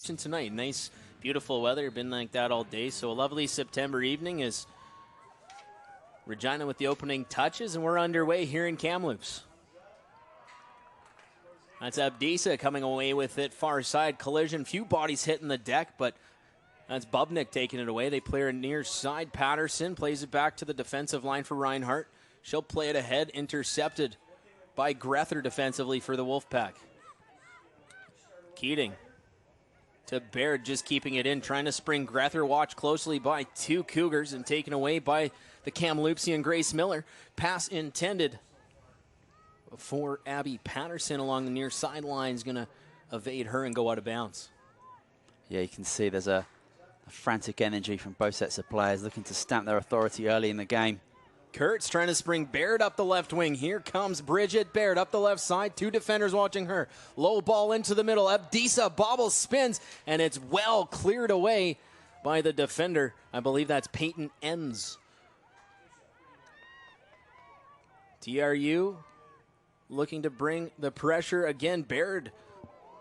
tonight. Nice, beautiful weather. Been like that all day. So a lovely September evening is Regina with the opening touches, and we're underway here in Kamloops. That's Abdisa coming away with it. Far side collision. Few bodies hitting the deck, but that's Bubnik taking it away. They play her near side. Patterson plays it back to the defensive line for Reinhardt. She'll play it ahead. Intercepted by Grether defensively for the WolfPack. Keating to Baird, just keeping it in, trying to spring Grether. Watched closely by two Cougars and taken away by the Kamloopsian Grace Miller. Pass intended for Abby Patterson along the near sideline. Is going to evade her and go out of bounds. Yeah, you can see there's a frantic energy from both sets of players looking to stamp their authority early in the game. Kurtz trying to spring Baird up the left wing. Here comes Bridget Baird up the left side. Two defenders watching her. Low ball into the middle. Abdisa bobbles, spins, and it's well cleared away by the defender. I believe that's Peyton Enns. TRU looking to bring the pressure again. Baird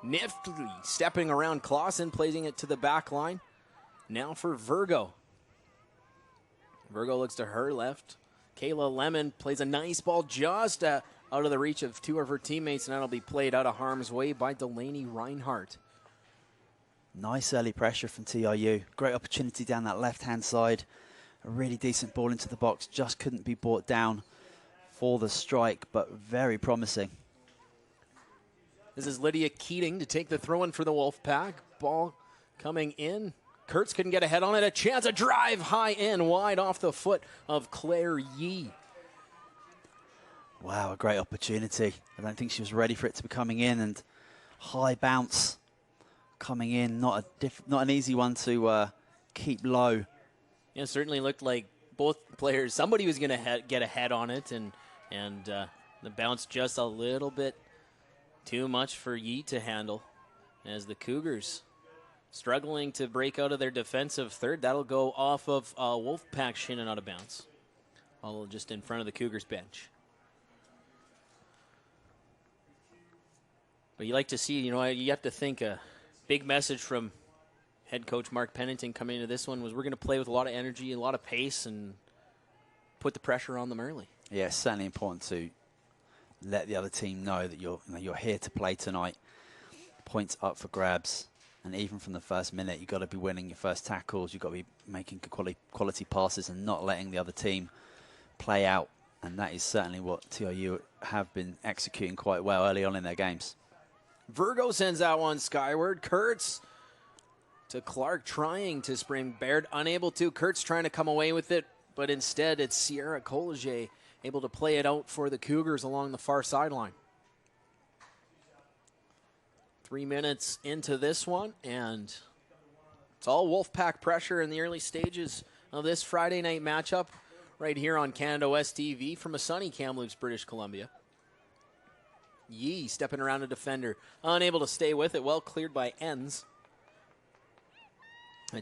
niftily stepping around Clausen, placing it to the back line. Now for Virgo. Virgo looks to her left. Kayla Lemon plays a nice ball just out of the reach of two of her teammates, and that'll be played out of harm's way by Delaney Reinhardt. Nice early pressure from TRU. Great opportunity down that left-hand side. A really decent ball into the box. Just couldn't be brought down for the strike, but very promising. This is Lydia Keating to take the throw-in for the WolfPack. Ball coming in. Kurtz couldn't get a head on it. A chance, a drive high in, wide off the foot of Claire Yee. Wow, a great opportunity. I don't think she was ready for it to be coming in, and high bounce coming in. Not an easy one to keep low. Yeah, certainly looked like both players, somebody was going to get a head on it, and the bounce just a little bit too much for Yee to handle as the Cougars struggling to break out of their defensive third. That'll go off of WolfPack shin and out of bounds. All just in front of the Cougars bench. But you like to see, you have to think a big message from head coach Mark Pennington coming into this one was we're going to play with a lot of energy, a lot of pace, and put the pressure on them early. Yeah, it's certainly important to let the other team know that you're here to play tonight. Points up for grabs. And even from the first minute, you've got to be winning your first tackles. You've got to be making quality passes and not letting the other team play out. And that is certainly what TRU have been executing quite well early on in their games. Virgo sends that one skyward. Kurtz to Clark trying to spring. Baird unable to. Kurtz trying to come away with it, but instead it's Sierra Collegier able to play it out for the Cougars along the far sideline. 3 minutes into this one, and it's all WolfPack pressure in the early stages of this Friday night matchup right here on Canada West TV from a sunny Kamloops, British Columbia. Yee stepping around a defender, unable to stay with it, well cleared by Enns.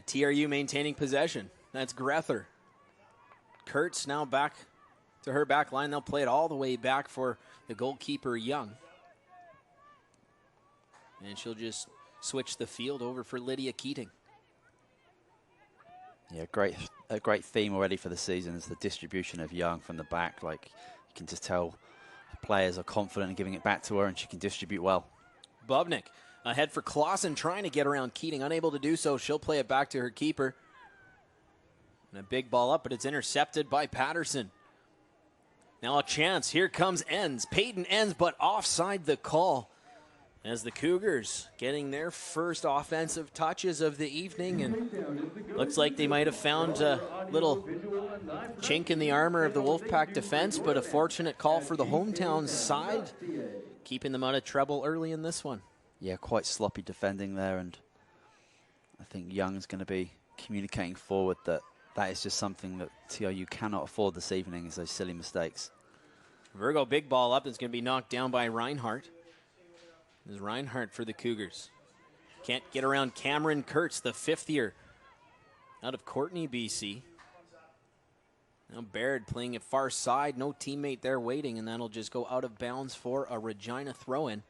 TRU maintaining possession. That's Grether. Kurtz now back to her back line. They'll play it all the way back for the goalkeeper, Young. And she'll just switch the field over for Lydia Keating. Yeah, a great theme already for the season is the distribution of Young from the back. Like, you can just tell the players are confident in giving it back to her, and she can distribute well. Bubnik ahead for Clausen, trying to get around Keating. Unable to do so. She'll play it back to her keeper. And a big ball up, but it's intercepted by Patterson. Now a chance. Here comes Enns. Peyton Enns, but offside the call. As the Cougars getting their first offensive touches of the evening, and looks like they might have found a little chink in the armor of the WolfPack defense, but a fortunate call for the hometown side, keeping them out of trouble early in this one. Yeah, quite sloppy defending there, and I think Young's going to be communicating forward that is just something that TRU cannot afford this evening, is those silly mistakes. Virgo, big ball up, it's going to be knocked down by Reinhardt. This is Reinhardt for the Cougars. Can't get around Cameron Kurtz, the fifth year out of Courtney, BC. Now Baird playing it far side. No teammate there waiting, and that'll just go out of bounds for a Regina throw-in.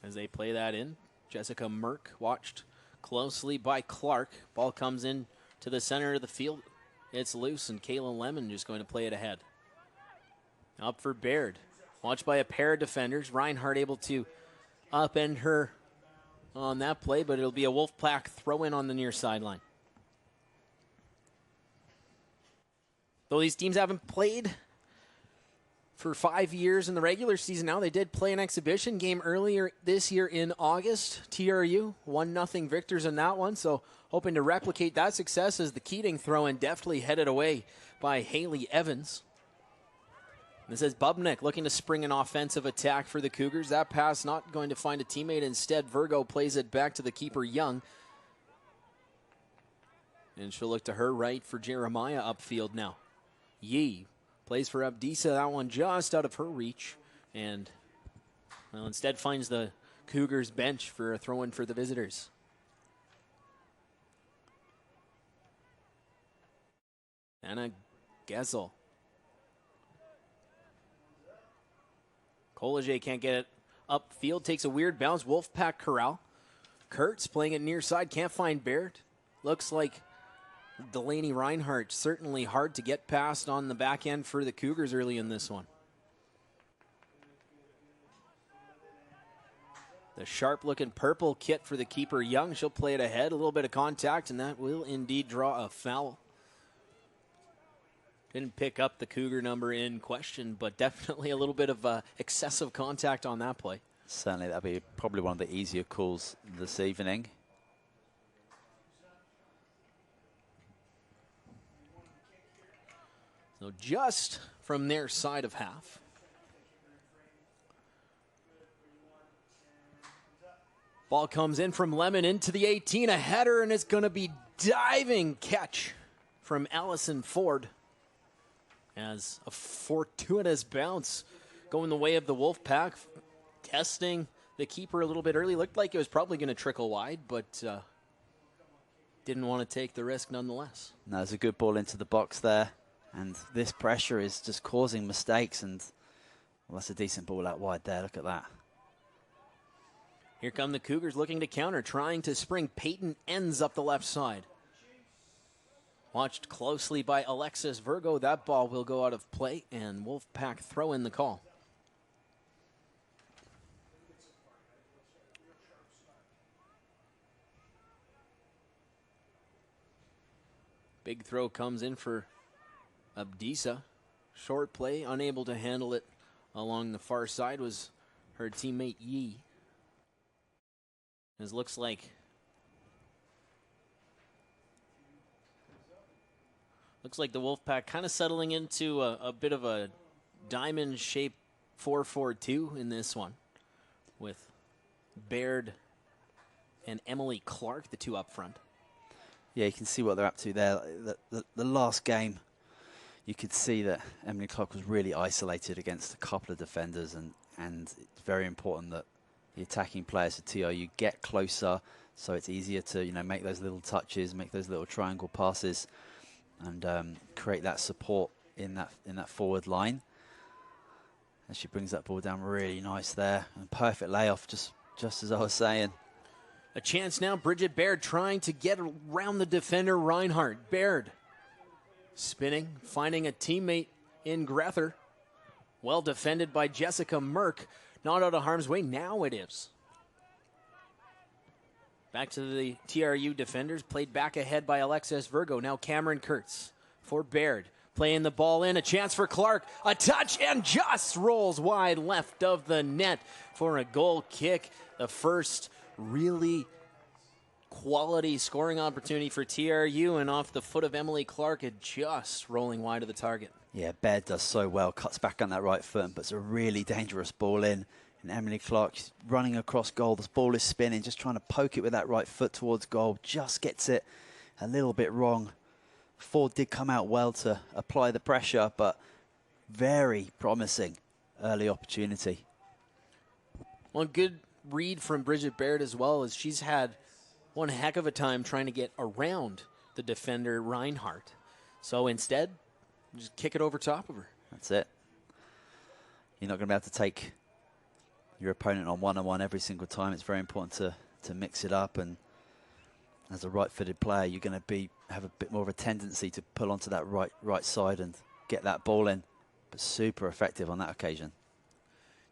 as they play that in. Jessica Merck watched closely by Clark. Ball comes in to the center of the field. It's loose, and Kayla Lemon just going to play it ahead. Up for Baird. Watched by a pair of defenders. Reinhardt able to upend her on that play, but it'll be a WolfPack throw-in on the near sideline. Though these teams haven't played for 5 years in the regular season now, they did play an exhibition game earlier this year in August. TRU, 1-0 victors in that one, so hoping to replicate that success as the Keating throw-in deftly headed away by Haley Evans. This is Bubnick looking to spring an offensive attack for the Cougars. That pass not going to find a teammate. Instead, Virgo plays it back to the keeper, Young. And she'll look to her right for Jeremiah upfield now. Yee plays for Abdisa. That one just out of her reach. And well, instead finds the Cougars bench for a throw-in for the visitors. Anna Gessel. Collegier can't get it upfield. Takes a weird bounce. WolfPack corral. Kurtz playing it near side. Can't find Baird. Looks like Delaney Reinhardt certainly hard to get past on the back end for the Cougars early in this one. The sharp-looking purple kit for the keeper, Young. She'll play it ahead. A little bit of contact, and that will indeed draw a foul. Didn't pick up the Cougar number in question, but definitely a little bit of excessive contact on that play. Certainly, that'll be probably one of the easier calls this evening. So just from their side of half. Ball comes in from Lemon into the 18, a header, and it's going to be diving catch from Allison Ford. As a fortuitous bounce going the way of the WolfPack, testing the keeper a little bit early. Looked like it was probably going to trickle wide, but didn't want to take the risk nonetheless. No, there's a good ball into the box there, and this pressure is just causing mistakes, and well, that's a decent ball out wide there. Look at that. Here come the Cougars looking to counter, trying to spring. Peyton ends up the left side. Watched closely by Alexis Virgo. That ball will go out of play, and WolfPack throw in the call. Big throw comes in for Abdisa. Short play, unable to handle it along the far side was her teammate Yee. It looks like the WolfPack kind of settling into a bit of a diamond-shaped 4-4-2 in this one, with Baird and Emily Clark, the two up front. Yeah, you can see what they're up to there. The last game, you could see that Emily Clark was really isolated against a couple of defenders, and it's very important that the attacking players at TRU get closer, so it's easier to make those little touches, make those little triangle passes, and create that support in that forward line. And she brings that ball down really nice there, and perfect layoff, just as I was saying. A chance now, Bridget Baird trying to get around the defender Reinhardt. Baird spinning, finding a teammate in Grether. Well defended by Jessica Merck. Not out of harm's way, now it is. Back to the TRU defenders, played back ahead by Alexis Virgo. Now Cameron Kurtz for Baird. Playing the ball in, a chance for Clark. A touch and just rolls wide left of the net for a goal kick. The first really quality scoring opportunity for TRU, and off the foot of Emily Clark, it just rolling wide of the target. Yeah, Baird does so well, cuts back on that right foot and puts a really dangerous ball in. And Emily Clark running across goal. This ball is spinning, just trying to poke it with that right foot towards goal. Just gets it a little bit wrong. Ford did come out well to apply the pressure, but very promising early opportunity. One good read from Bridget Baird as well, as she's had one heck of a time trying to get around the defender Reinhardt. So instead, just kick it over top of her. That's it. You're not going to be able to take your opponent on one-on-one every single time. It's very important to mix it up, and as a right-footed player, you're going to have a bit more of a tendency to pull onto that right side and get that ball in, but super effective on that occasion.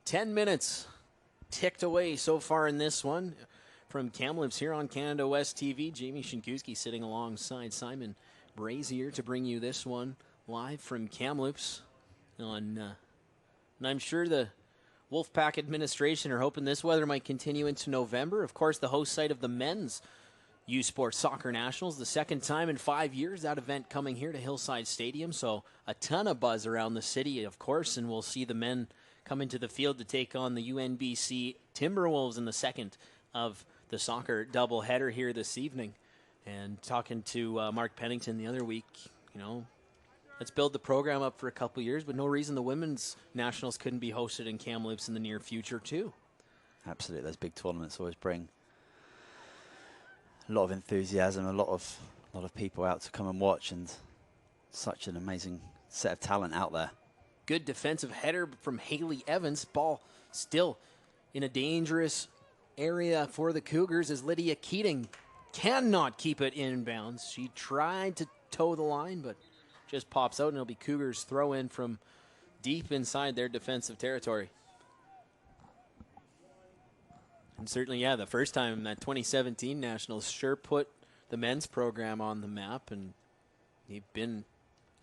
10 minutes ticked away so far in this one. From Kamloops here on Canada West TV, Jamie Shinkuski sitting alongside Simon Brazier to bring you this one live from Kamloops. And I'm sure the WolfPack administration are hoping this weather might continue into November. Of course, the host site of the men's U Sports Soccer Nationals, the second time in 5 years that event coming here to Hillside Stadium. So a ton of buzz around the city, of course, and we'll see the men come into the field to take on the UNBC Timberwolves in the second of the soccer doubleheader here this evening. And talking to Mark Pennington the other week, let's build the program up for a couple years, but no reason the women's nationals couldn't be hosted in Kamloops in the near future too. Absolutely, those big tournaments always bring a lot of enthusiasm, a lot of people out to come and watch, and such an amazing set of talent out there. Good defensive header from Haley Evans. Ball still in a dangerous area for the Cougars as Lydia Keating cannot keep it inbounds. She tried to toe the line, but just pops out, and it'll be Cougars throw in from deep inside their defensive territory. And certainly, the first time that 2017 Nationals sure put the men's program on the map, and they've been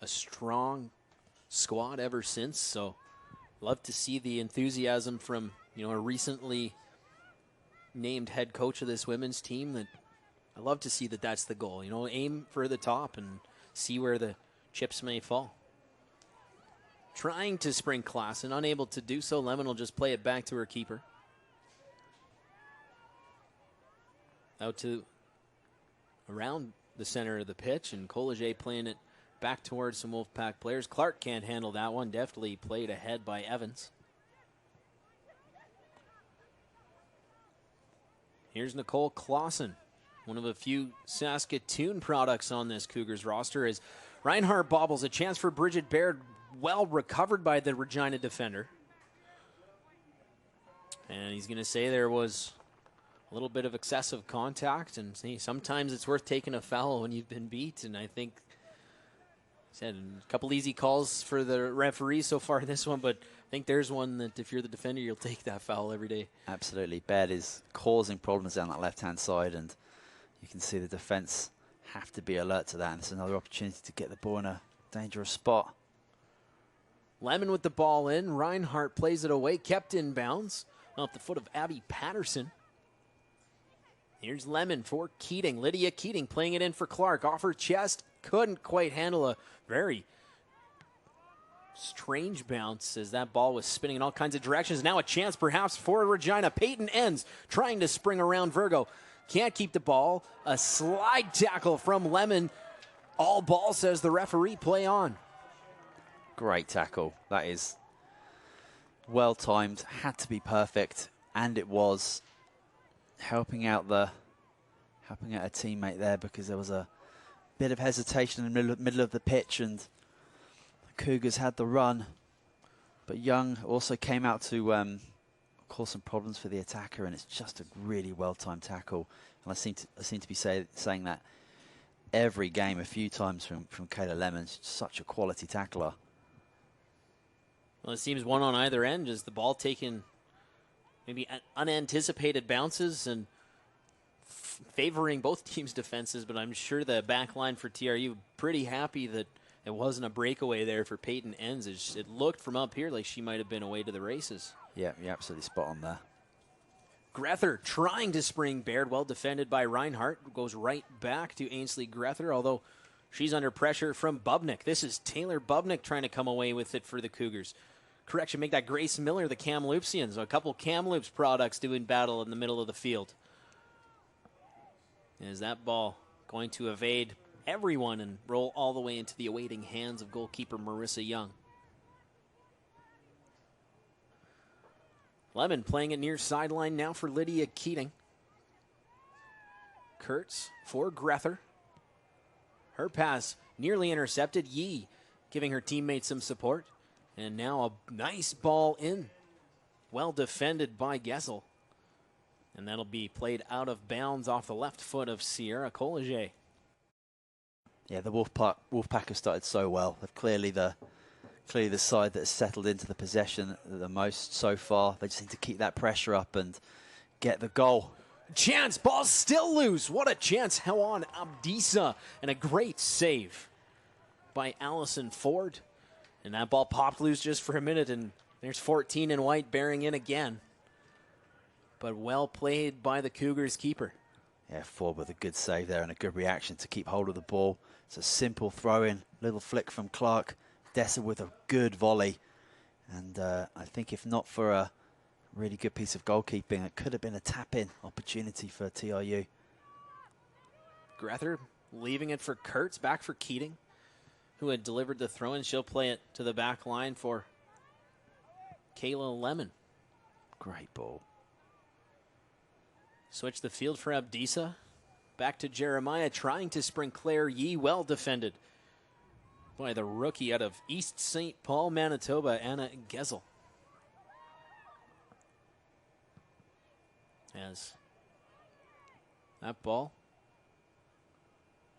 a strong squad ever since. So love to see the enthusiasm from, a recently named head coach of this women's team. That I love to see that that's the goal. Aim for the top and see where the chips may fall. Trying to spring class and unable to do so. Lemon will just play it back to her keeper. Out to around the center of the pitch, and Collegier playing it back towards some WolfPack players. Clark can't handle that one. Deftly played ahead by Evans. Here's Nicole Clausen, one of a few Saskatoon products on this Cougars roster, as Reinhardt bobbles. A chance for Bridget Baird, well recovered by the Regina defender. And he's going to say there was a little bit of excessive contact, and sometimes it's worth taking a foul when you've been beat. And I think said a couple easy calls for the referee so far in this one, but I think there's one that if you're the defender, you'll take that foul every day. Absolutely. Baird is causing problems down that left-hand side, and you can see the defense have to be alert to that, and it's another opportunity to get the ball in a dangerous spot. Lemon with the ball in. Reinhardt plays it away, kept in bounds off the foot of Abby Patterson. Here's Lemon for Keating. Lydia Keating playing it in for Clark. Off her chest. Couldn't quite handle a very strange bounce as that ball was spinning in all kinds of directions. Now a chance perhaps for Regina. Peyton Enns trying to spring around Virgo. Can't keep the ball. A slide tackle from Lemon. All ball, says the referee. Play on. Great tackle. That is well timed. Had to be perfect, and it was. Helping out a teammate there, because there was a bit of hesitation in the middle of the pitch, and the Cougars had the run, but Young also came out to cause some problems for the attacker, and it's just a really well-timed tackle. And I seem to be saying that every game a few times from Kayla Lemon. Such a quality tackler. Well, it seems one on either end, as the ball taken maybe unanticipated bounces and favoring both teams' defenses, but I'm sure the back line for TRU pretty happy that it wasn't a breakaway there for Peyton Enns. It looked from up here like she might have been away to the races. Yeah, you're absolutely spot on there. Grether trying to spring Baird, well defended by Reinhardt. Goes right back to Ainsley Grether, although she's under pressure from Bubnick. This is Taylor Bubnick trying to come away with it for the Cougars. Correction, make that Grace Miller, the Kamloopsians. A couple Kamloops products doing battle in the middle of the field. Is that ball going to evade everyone and roll all the way into the awaiting hands of goalkeeper Marissa Young? Lemon playing it near sideline now for Lydia Keating. Kurtz for Grether. Her pass nearly intercepted. Yee giving her teammates some support. And now a nice ball in Well defended by Gessel. And that'll be played out of bounds off the left foot of Sierra Collegier. Yeah, the Wolfpack have started so well. They're clearly the side that has settled into the possession the most so far. They just need to keep that pressure up and get the goal. Chance, ball still loose. What a chance. How on Abdisa. And a great save by Allison Ford. And that ball popped loose just for a minute, and there's 14 in white bearing in again. But well played by the Cougars keeper. Yeah, Ford with a good save there and a good reaction to keep hold of the ball. It's a simple throw-in, little flick from Clark. Dessa with a good volley. And I think if not for a really good piece of goalkeeping, it could have been a tap-in opportunity for TRU. Grether leaving it for Kurtz, back for Keating, who had delivered the throw-in. She'll play it to the back line for Kayla Lemon. Great ball. Switch the field for Abdisa. Back to Jeremiah, trying to spring Claire Yee. Well defended by the rookie out of East St. Paul, Manitoba, Anna Gessel. As that ball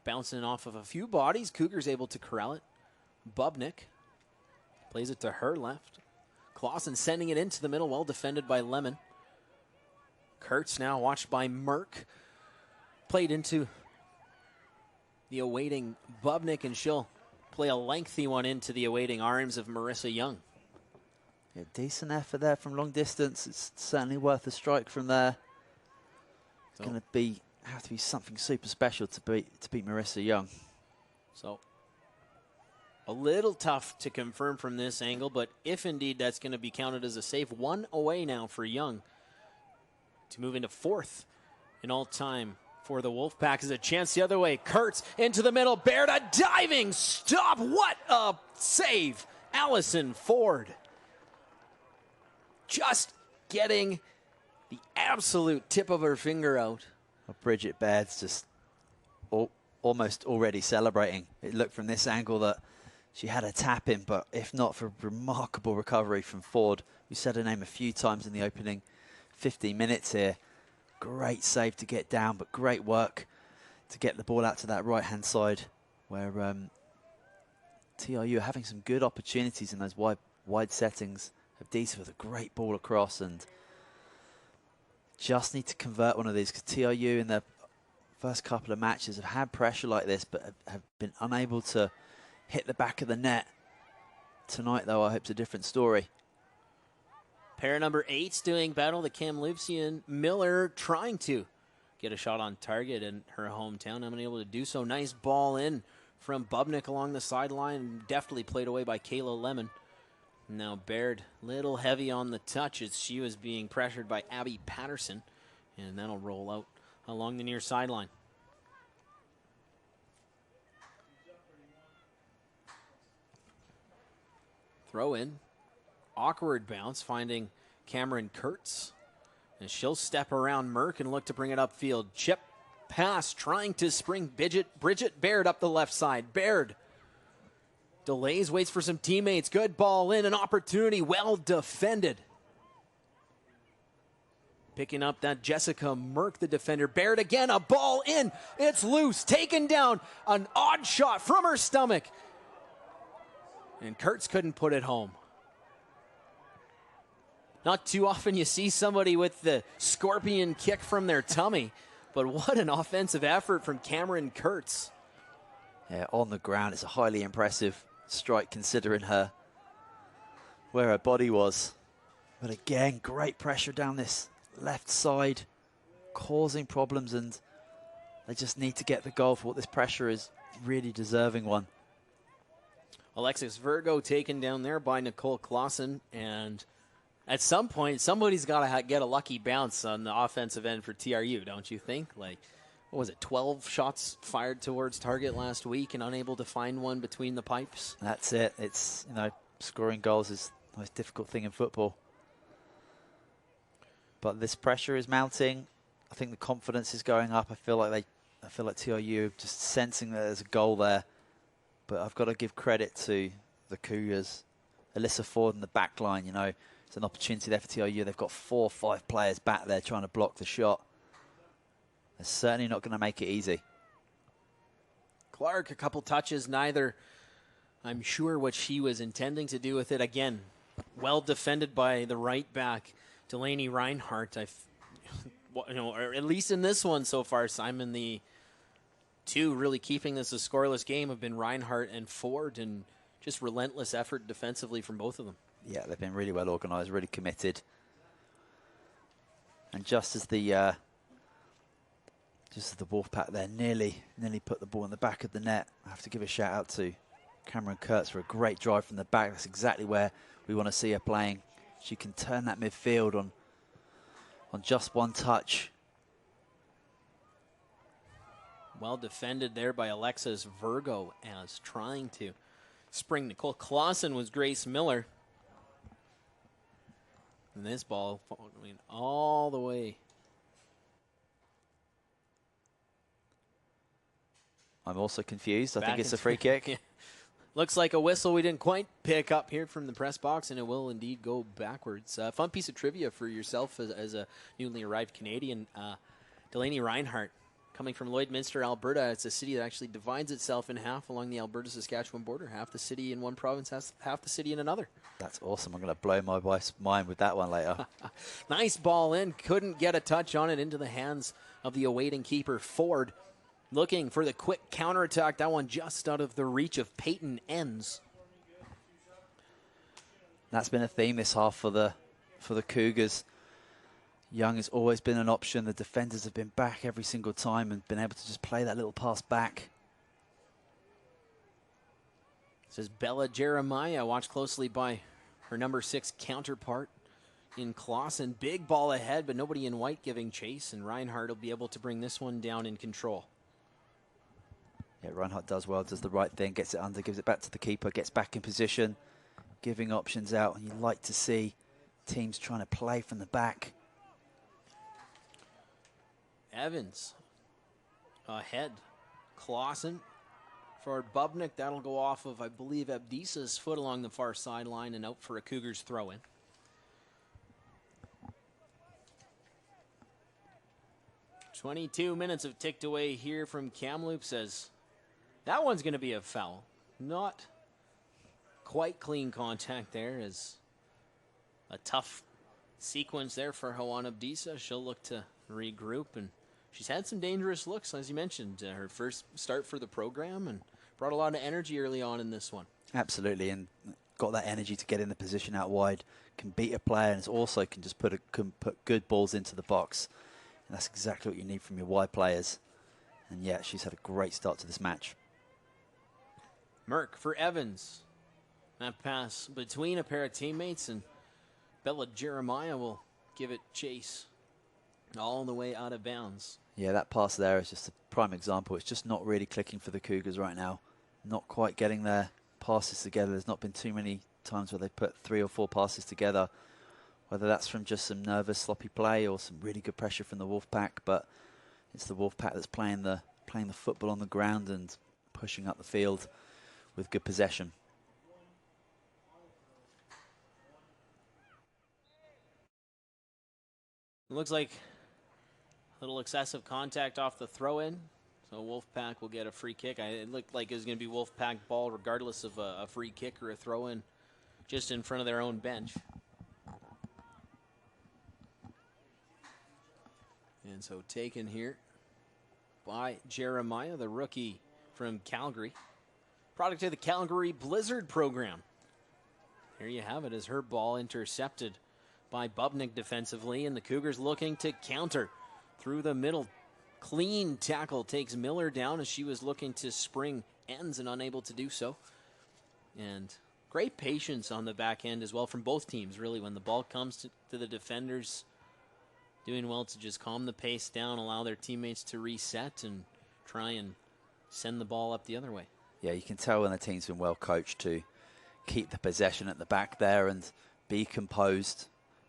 bouncing off of a few bodies, Cougars able to corral it. Bubnik plays it to her left. Clausen sending it into the middle, well defended by Lemon. Kurtz now watched by Merck. Played into the awaiting Bubnik, and she'll play a lengthy one into the awaiting arms of Marissa Young. Yeah, decent effort there from long distance. It's certainly worth a strike from there. It's going to have to be something super special to beat Marissa Young. So a little tough to confirm from this angle, but if indeed that's going to be counted as a save, one away now for Young to move into fourth in all time for the Wolfpack. Is a chance the other way. Kurtz into the middle. Baird, a diving stop. What a save. Allison Ford just getting the absolute tip of her finger out. Bridget Baird's just almost already celebrating. It looked from this angle that she had a tap in, but if not for remarkable recovery from Ford, we said her name a few times in the opening 15 minutes here. Great save to get down, but great work to get the ball out to that right-hand side where TRU are having some good opportunities in those wide settings. Abdisa with a great ball across, and just need to convert one of these, because TRU in their first couple of matches have had pressure like this, but have been unable to hit the back of the net. Tonight, though, I hope it's a different story. Pair number 8's doing battle, the Kamloopsian Miller, trying to get a shot on target in her hometown. Unable to do so. Nice ball in from Bubnik along the sideline. Deftly played away by Kayla Lemon. Now Baird, little heavy on the touch as she was being pressured by Abby Patterson. And that'll roll out along the near sideline. Throw in. Awkward bounce, finding Cameron Kurtz. And she'll step around Merck and look to bring it upfield. Chip pass, trying to spring Bridget Baird up the left side. Baird delays, waits for some teammates. Good ball in, an opportunity, well defended. Picking up that Jessica Merck, the defender. Baird again, a ball in. It's loose, taken down. An odd shot from her stomach. And Kurtz couldn't put it home. Not too often you see somebody with the scorpion kick from their tummy, but what an offensive effort from Cameron Kurtz. Yeah, on the ground, it's a highly impressive strike considering where her body was. But again, great pressure down this left side, causing problems, and they just need to get the goal for what this pressure is. Really deserving one. Alexis Virgo taken down there by Nicole Clausen, and at some point, somebody's got to get a lucky bounce on the offensive end for TRU, don't you think? Like, what was it, 12 shots fired towards target last week and unable to find one between the pipes? That's it. It's, scoring goals is the most difficult thing in football. But this pressure is mounting. I think the confidence is going up. I feel like TRU just sensing that there's a goal there. But I've got to give credit to the Cougars. Alyssa Ford in the back line, It's an opportunity there for TRU. They've got 4 or 5 players back there trying to block the shot. They're certainly not going to make it easy. Clark, a couple touches, neither I'm sure what she was intending to do with it. Again, well defended by the right back, Delaney Reinhardt. Or at least in this one so far, Simon, the two really keeping this a scoreless game have been Reinhardt and Ford, and just relentless effort defensively from both of them. Yeah, they've been really well organised, really committed. And just as the WolfPack there nearly put the ball in the back of the net, I have to give a shout out to Cameron Kurtz for a great drive from the back. That's exactly where we want to see her playing. She can turn that midfield on just one touch. Well defended there by Alexis Virgo as trying to spring Nicole Clausen was Grace Miller. And this ball went all the way. I'm also confused. I think it's a free kick. Yeah. Looks like a whistle we didn't quite pick up here from the press box, and it will indeed go backwards. Fun piece of trivia for yourself as a newly arrived Canadian. Delaney Reinhardt, coming from Lloydminster, Alberta. It's a city that actually divides itself in half along the Alberta-Saskatchewan border. Half the city in one province, half the city in another. That's awesome. I'm going to blow my wife's mind with that one later. Nice ball in. Couldn't get a touch on it into the hands of the awaiting keeper, Ford. Looking for the quick counterattack. That one just out of the reach of Peyton Enns. That's been a theme this half for the Cougars. Young has always been an option. The defenders have been back every single time and been able to just play that little pass back. This is Bella Jeremiah, watched closely by her number 6 counterpart in Clausen. Big ball ahead, but nobody in white giving chase, and Reinhardt will be able to bring this one down in control. Yeah, Reinhardt does well, does the right thing, gets it under, gives it back to the keeper, gets back in position, giving options out. And you like to see teams trying to play from the back. Evans ahead. Clausen for Bubnik. That'll go off of, I believe, Abdisa's foot along the far sideline and out for a Cougars throw-in. "22 minutes have ticked away here from Kamloops as that one's going to be a foul. Not quite clean contact there, as a tough sequence there for Hawan Abdisa. She'll look to regroup, and she's had some dangerous looks, as you mentioned. Her first start for the program and brought a lot of energy early on in this one. Absolutely, and got that energy to get in the position out wide, can beat a player, and also can just put good balls into the box. And that's exactly what you need from your wide players. And yeah, she's had a great start to this match. Merck for Evans. That pass between a pair of teammates, and Bella Jeremiah will give it chase all the way out of bounds. Yeah, that pass there is just a prime example. It's just not really clicking for the Cougars right now. Not quite getting their passes together. There's not been too many times where they put 3 or 4 passes together, whether that's from just some nervous, sloppy play or some really good pressure from the WolfPack. But it's the WolfPack that's playing the football on the ground and pushing up the field with good possession. It looks like a little excessive contact off the throw-in, so WolfPack will get a free kick. It looked like it was going to be WolfPack ball regardless of a free kick or a throw-in, just in front of their own bench. And so taken here by Jeremiah, the rookie from Calgary. Product of the Calgary Blizzard program. There you have it, as her ball intercepted by Bubnik defensively, and the Cougars looking to counter through the middle. Clean tackle takes Miller down as she was looking to spring ends and unable to do so. And great patience on the back end as well from both teams, really, when the ball comes to the defenders. Doing well to just calm the pace down, allow their teammates to reset and try and send the ball up the other way. Yeah, you can tell when the team's been well coached to keep the possession at the back there and be composed.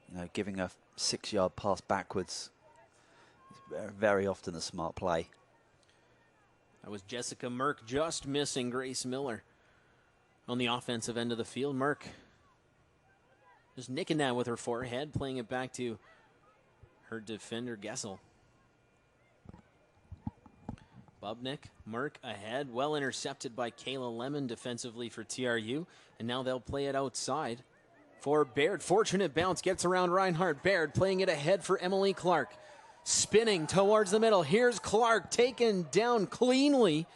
You know, giving a 6-yard pass backwards is very often a smart play. That was Jessica Merck just missing Grace Miller on the offensive end of the field. Merck Just nicking that with her forehead, playing it back to her defender, Gessel. Bubnik, Merck ahead, well intercepted by Kayla Lemon defensively for TRU, and now they'll play it outside for Baird. Fortunate bounce, gets around Reinhardt. Baird playing it ahead for Emily Clark. Spinning towards the middle. Here's Clark taken down cleanly.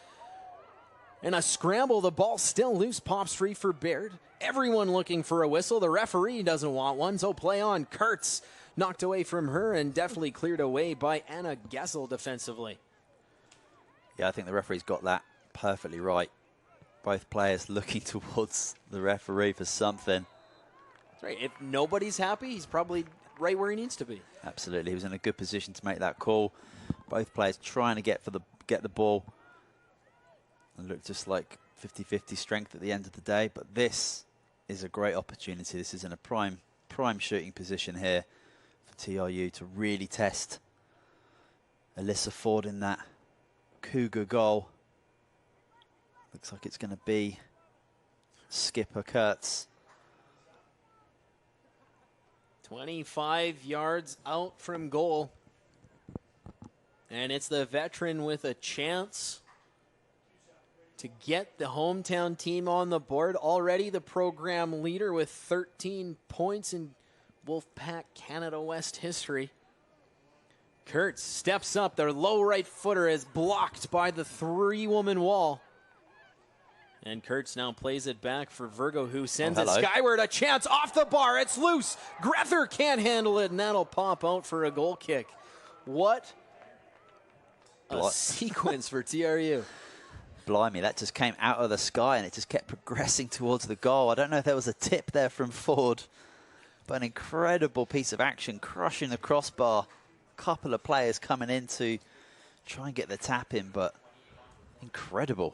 And a scramble, the ball still loose, pops free for Baird. Everyone looking for a whistle. The referee doesn't want one, so play on. Kurtz knocked away from her and definitely cleared away by Anna Gessel defensively. Yeah, I think the referee's got that perfectly right. Both players looking towards the referee for something. That's right. If nobody's happy, he's probably right where he needs to be. Absolutely. He was in a good position to make that call. Both players trying to get the ball. It looked just like 50-50 strength at the end of the day, but this is a great opportunity. This is in a prime shooting position here for TRU to really test Alyssa Ford in that Cougar goal. Looks like it's going to be skipper Kurtz. 25 yards out from goal. And it's the veteran with a chance to get the hometown team on the board. Already the program leader with 13 points in WolfPack Canada West history. Kurtz steps up. Their low right footer is blocked by the three-woman wall. And Kurtz now plays it back for Virgo, who sends it skyward. A chance off the bar. It's loose. Grether can't handle it, and that'll pop out for a goal kick. What a sequence for TRU. Blimey, that just came out of the sky, and it just kept progressing towards the goal. I don't know if there was a tip there from Ford, but an incredible piece of action, crushing the crossbar. Couple of players coming in to try and get the tap in, but incredible.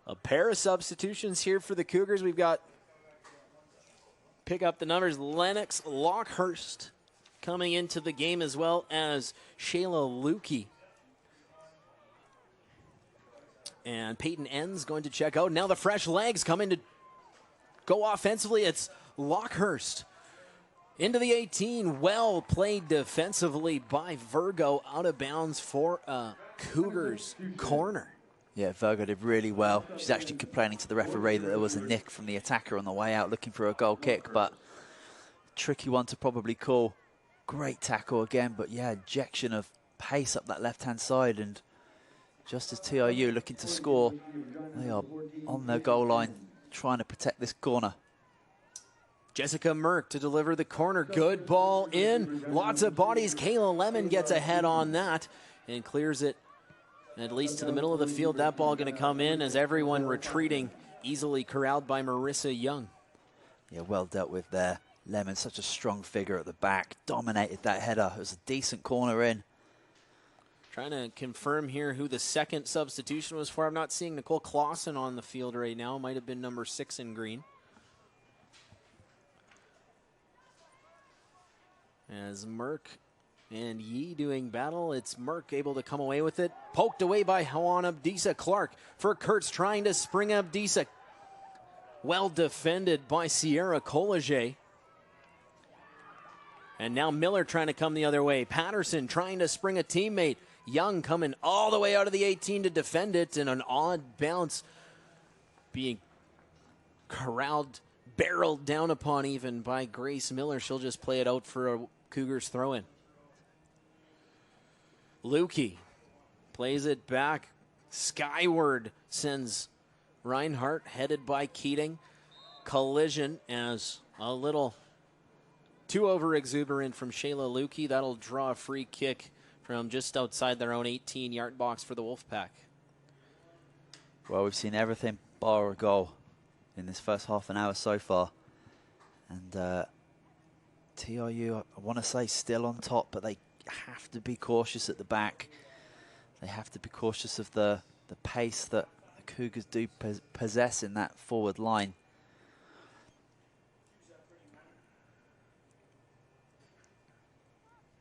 A pair of substitutions here for the Cougars. We've got, pick up the numbers, Lennox Lockhurst coming into the game, as well as Shayla Lukey. And Peyton Enns going to check out. Now the fresh legs coming to go offensively. It's Lockhurst into the 18. Well played defensively by Virgo. Out of bounds for Cougars corner. Yeah, Virgo did really well. She's actually complaining to the referee that there was a nick from the attacker on the way out looking for a goal kick, but tricky one to probably call. Great tackle again, but yeah, injection of pace up that left-hand side, and just as TRU looking to score, they are on their goal line trying to protect this corner. Jessica Merck to deliver the corner. Good ball in. Lots of bodies. Kayla Lemon gets ahead on that and clears it at least to the middle of the field. That ball going to come in as everyone retreating, easily corralled by Marissa Young. Yeah, well dealt with there. Lemon, such a strong figure at the back, dominated that header. It was a decent corner in. Trying to confirm here who the second substitution was for. I'm not seeing Nicole Clausen on the field right now. Might have been number 6 in green. As Merck and Yee doing battle, it's Merck able to come away with it. Poked away by Hawan Abdisa. Clark for Kurtz, trying to spring Abdisa. Well defended by Sierra Colleget. And now Miller trying to come the other way. Patterson trying to spring a teammate. Young coming all the way out of the 18 to defend it, and an odd bounce being corralled, barreled down upon even by Grace Miller. She'll just play it out for a Cougars throw-in. Lukey plays it back. Skyward sends Reinhardt, headed by Keating. Collision as a little too over-exuberant from Shayla Lukey. That'll draw a free kick from just outside their own 18-yard box for the Wolfpack. Well, we've seen everything bar a goal in this first half an hour so far. And TRU, I want to say, still on top, but they have to be cautious at the back. They have to be cautious of the pace that the Cougars do possess in that forward line.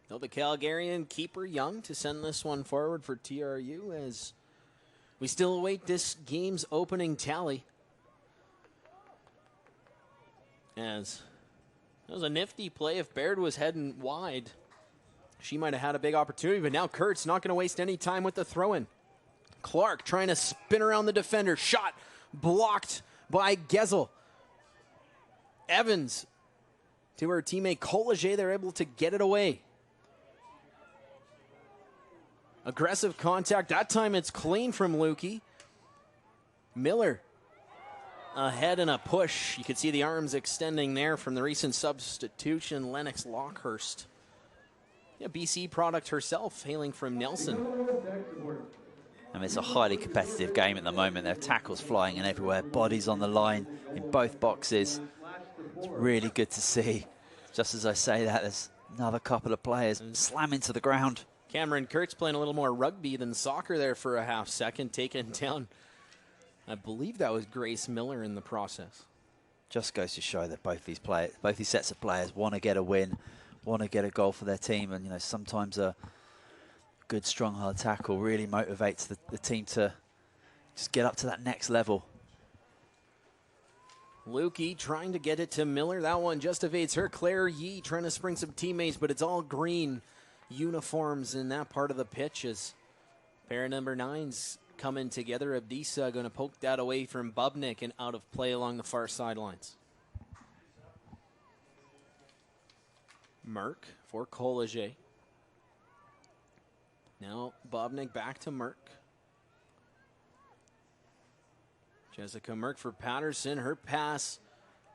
Well, the Calgarian keeper Young to send this one forward for TRU as we still await this game's opening tally. As that was a nifty play. If Baird was heading wide, she might have had a big opportunity, but now Kurtz not going to waste any time with the throw-in. Clark trying to spin around the defender. Shot blocked by Gesell. Evans to her teammate Colliger. They're able to get it away. Aggressive contact. That time it's clean from Lukey. Miller ahead in a push. You could see the arms extending there from the recent substitution, Lennox Lockhurst. Yeah, BC product herself, hailing from Nelson. And it's a highly competitive game at the moment. There are tackles flying in everywhere, bodies on the line in both boxes. It's really good to see. Just as I say that, there's another couple of players slamming to the ground. Cameron Kurtz playing a little more rugby than soccer there for a half second, taking down, I believe that was Grace Miller in the process. Just goes to show that both these sets of players want to get a win, want to get a goal for their team, and sometimes a good, strong, hard tackle really motivates the team to just get up to that next level. Lukey trying to get it to Miller. That one just evades her. Claire Yee trying to spring some teammates, but it's all green uniforms in that part of the pitch as pair number 9's coming together. Abdisa going to poke that away from Bubnik and out of play along the far sidelines. Merck for Colliger. Now Bubnik back to Merck. Jessica Merck for Patterson. Her pass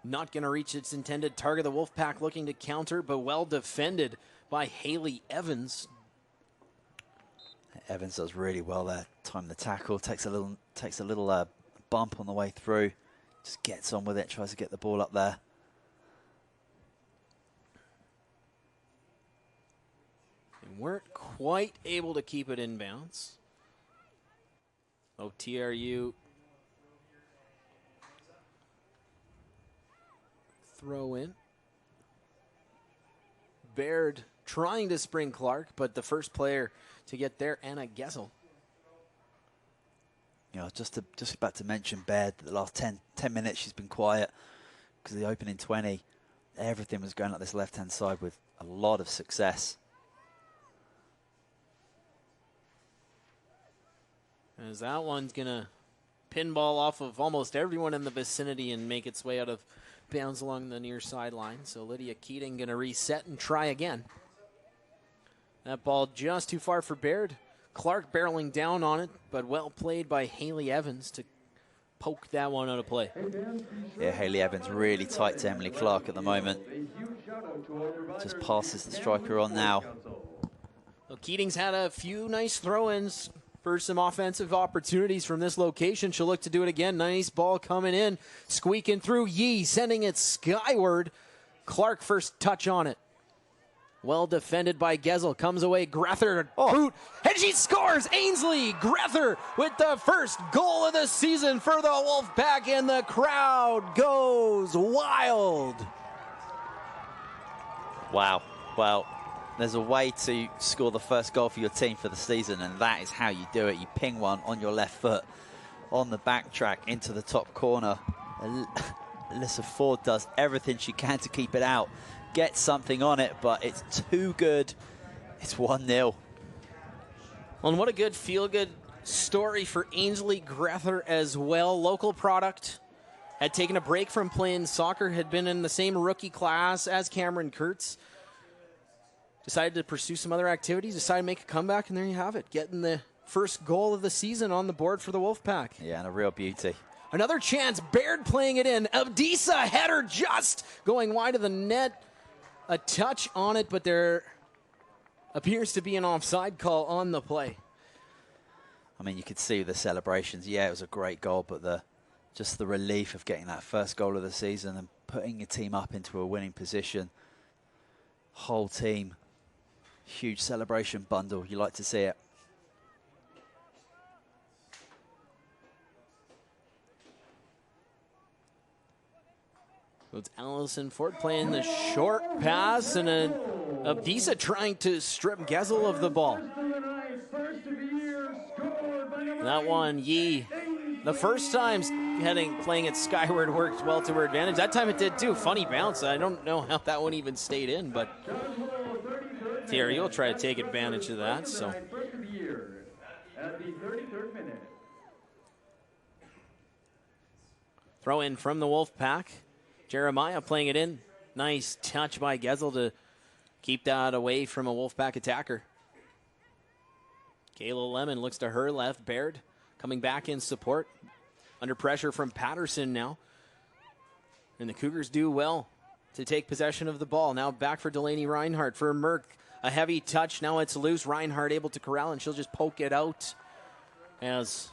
not going to reach its intended target. The Wolfpack looking to counter, but well defended by Haley Evans. Evans does really well there. Time the tackle, takes a little bump on the way through. Just gets on with it, tries to get the ball up there. They weren't quite able to keep it in bounds. Oh, TRU throw in. Baird trying to spring Clark, but the first player to get there, Anna Gesell. Just about to mention Baird, the last 10 minutes she's been quiet because the opening 20, everything was going up this left-hand side with a lot of success. As that one's going to pinball off of almost everyone in the vicinity and make its way out of bounds along the near sideline. So Lydia Keating going to reset and try again. That ball just too far for Baird. Clark barreling down on it, but well played by Haley Evans to poke that one out of play. Yeah, Haley Evans really tight to Emily Clark at the moment. Just passes the striker on now. Well, Keating's had a few nice throw-ins for some offensive opportunities from this location. She'll look to do it again. Nice ball coming in, squeaking through. Yee sending it skyward. Clark first touch on it. Well defended by Gesell. Comes away. Grether boot. And she scores. Ainsley Grether with the first goal of the season for the Wolfpack. And the crowd goes wild. Wow. Well, there's a way to score the first goal for your team for the season, and that is how you do it. You ping one on your left foot on the back track into the top corner. Alyssa Ford does everything she can to keep it out. Gets something on it, but it's too good. It's 1-0. And what a good feel-good story for Ainsley Grether as well. Local product. Had taken a break from playing soccer. Had been in the same rookie class as Cameron Kurtz. Decided to pursue some other activities. Decided to make a comeback, and there you have it. Getting the first goal of the season on the board for the Wolfpack. Yeah, and a real beauty. Another chance. Baird playing it in. Abdisa header just going wide of the net. A touch on it, but there appears to be an offside call on the play. I mean, you could see the celebrations. Yeah, it was a great goal, but just the relief of getting that first goal of the season and putting your team up into a winning position. Whole team, huge celebration bundle. You like to see it. So it's Allison Ford playing the short pass, and Abdisa trying to strip Gesell of the ball. That one, Yee, the first time playing it skyward worked well to her advantage. That time it did too. Funny bounce. I don't know how that one even stayed in, but TRU will try to take advantage of that. So. Throw in from the WolfPack. Jeremiah playing it in. Nice touch by Gesell to keep that away from a WolfPack attacker. Kayla Lemon looks to her left. Baird coming back in support. Under pressure from Patterson now. And the Cougars do well to take possession of the ball. Now back for Delaney Reinhardt. For Merck, a heavy touch. Now it's loose. Reinhardt able to corral, and she'll just poke it out. As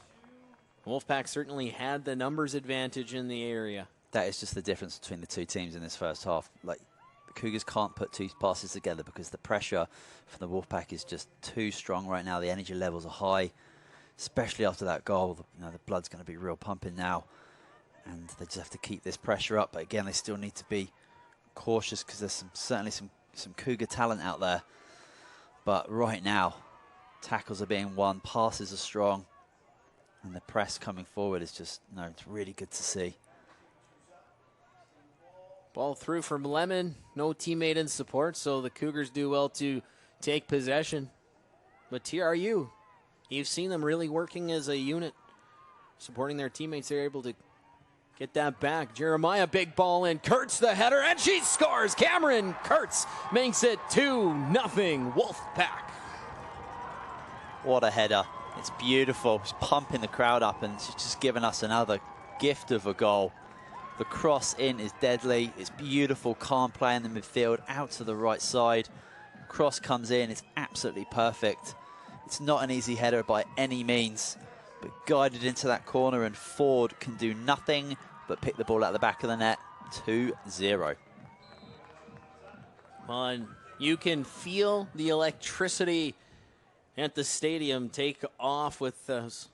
WolfPack certainly had the numbers advantage in the area. That is just the difference between the two teams in this first half. Like, the Cougars can't put two passes together because the pressure from the WolfPack is just too strong right now. The energy levels are high, especially after that goal. You know, the blood's going to be real pumping now, and they just have to keep this pressure up. But again, they still need to be cautious because there's certainly some Cougar talent out there. But right now, tackles are being won, passes are strong, and the press coming forward is just, it's really good to see. Ball through from Lemon. No teammate in support, so the Cougars do well to take possession. But TRU, you've seen them really working as a unit, supporting their teammates. They're able to get that back. Jeremiah, big ball in. Kurtz the header, and she scores. Cameron Kurtz makes it 2-0 WolfPack. What a header. It's beautiful. She's pumping the crowd up, and she's just given us another gift of a goal. The cross in is deadly. It's beautiful, calm play in the midfield, out to the right side. Cross comes in. It's absolutely perfect. It's not an easy header by any means, but guided into that corner, and Ford can do nothing but pick the ball out of the back of the net. 2-0. Well, and you can feel the electricity at the stadium take off with those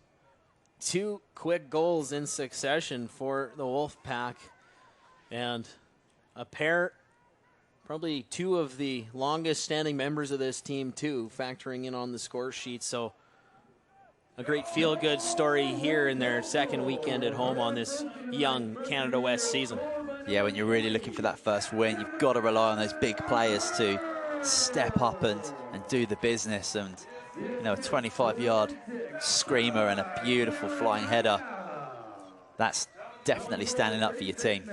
two quick goals in succession for the WolfPack, and probably two of the longest standing members of this team too, factoring in on the score sheet. So a great feel-good story here in their second weekend at home on this young Canada West season. Yeah, when you're really looking for that first win, you've got to rely on those big players to step up and do the business. And a 25-yard screamer and a beautiful flying header. That's definitely standing up for your team.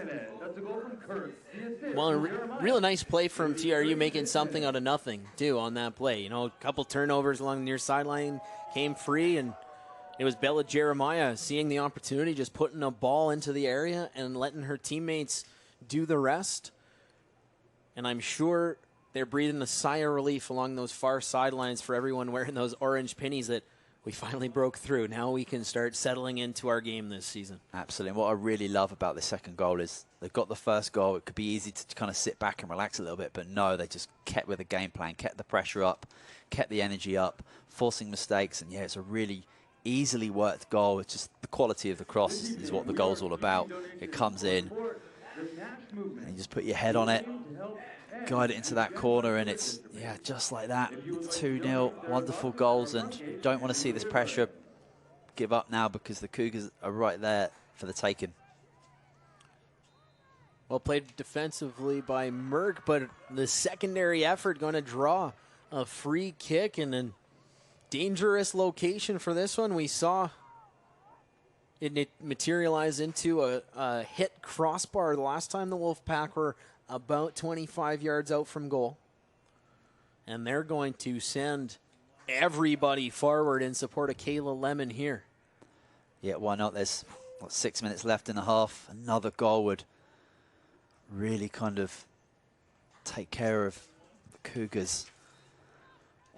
Well, really nice play from TRU, making something out of nothing, too, on that play. A couple turnovers along the near sideline, came free, and it was Bella Jeremiah seeing the opportunity, just putting a ball into the area and letting her teammates do the rest. And I'm sure they're breathing a sigh of relief along those far sidelines for everyone wearing those orange pennies that we finally broke through. Now we can start settling into our game this season. Absolutely. And what I really love about the second goal is they've got the first goal. It could be easy to kind of sit back and relax a little bit, but no, they just kept with the game plan, kept the pressure up, kept the energy up, forcing mistakes. And yeah, it's a really easily worked goal. It's just the quality of the cross is what the goal's all about. It comes in, and you just put your head on it, guide it into that corner, and it's, just like that. 2-0, wonderful goals, and don't want to see this pressure give up now because the Cougars are right there for the taking. Well played defensively by Merck, but the secondary effort going to draw a free kick, and then dangerous location for this one. We saw it materialize into a hit crossbar the last time the WolfPack were about 25 yards out from goal. And they're going to send everybody forward in support of Kayla Lemon here. Yeah, why not? There's 6 minutes left in the half. Another goal would really kind of take care of the Cougars.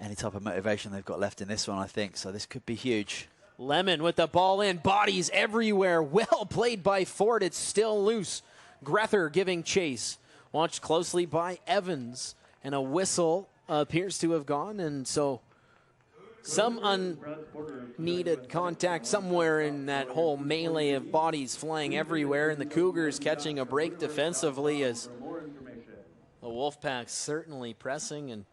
Any type of motivation they've got left in this one, I think. So this could be huge. Lemon with the ball in. Bodies everywhere. Well played by Ford. It's still loose. Grether giving chase. Watched closely by Evans. And a whistle appears to have gone. And so some unneeded contact somewhere in that whole melee of bodies flying everywhere. And the Cougars catching a break defensively as the WolfPack certainly pressing. And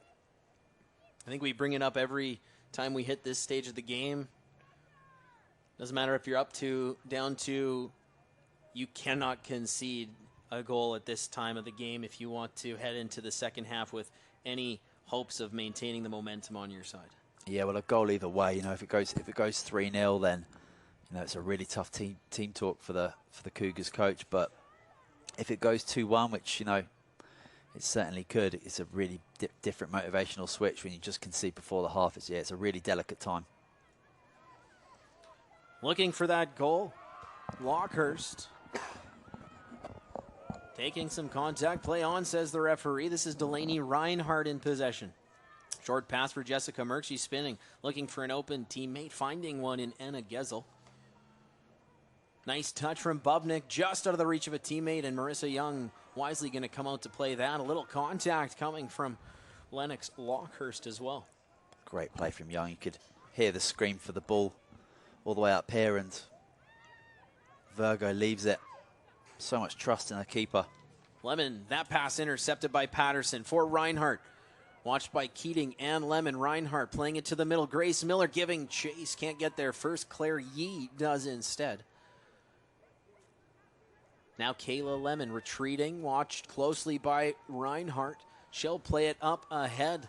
I think we bring it up every time we hit this stage of the game. Doesn't matter if you're down to you cannot concede a goal at this time of the game if you want to head into the second half with any hopes of maintaining the momentum on your side. Yeah, well, a goal either way. You know, if it goes 3-0, then you know it's a really tough team talk for the Cougars coach. But if it goes 2-1, which you know it certainly could, it's a really different motivational switch when you just concede before the half. It's a really delicate time. Looking for that goal, Lockhurst. Taking some contact, play on, says the referee. This is Delaney Reinhardt in possession. Short pass for Jessica Merck. She's spinning, looking for an open teammate, finding one in Anna Gezel. Nice touch from Bubnik, just out of the reach of a teammate, and Marissa Young wisely going to come out to play that. A little contact coming from Lennox Lockhurst as well. Great play from Young. You could hear the scream for the ball all the way up here, and Virgo leaves it. So much trust in her keeper. Lemon, that pass intercepted by Patterson for Reinhardt. Watched by Keating and Lemon. Reinhardt playing it to the middle. Grace Miller giving chase. Can't get there first. Claire Yee does instead. Now Kayla Lemon retreating. Watched closely by Reinhardt. She'll play it up ahead,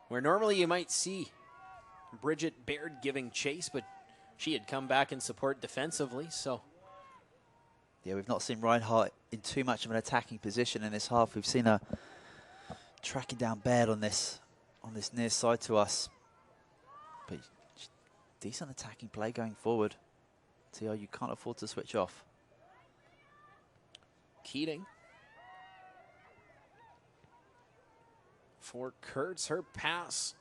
where normally you might see Bridget Baird giving chase, but she had come back and support defensively, so... Yeah, we've not seen Reinhardt in too much of an attacking position in this half. We've seen her tracking down Baird on this near side to us. But decent attacking play going forward. TRU can't afford to switch off. Keating. For Kurtz, her pass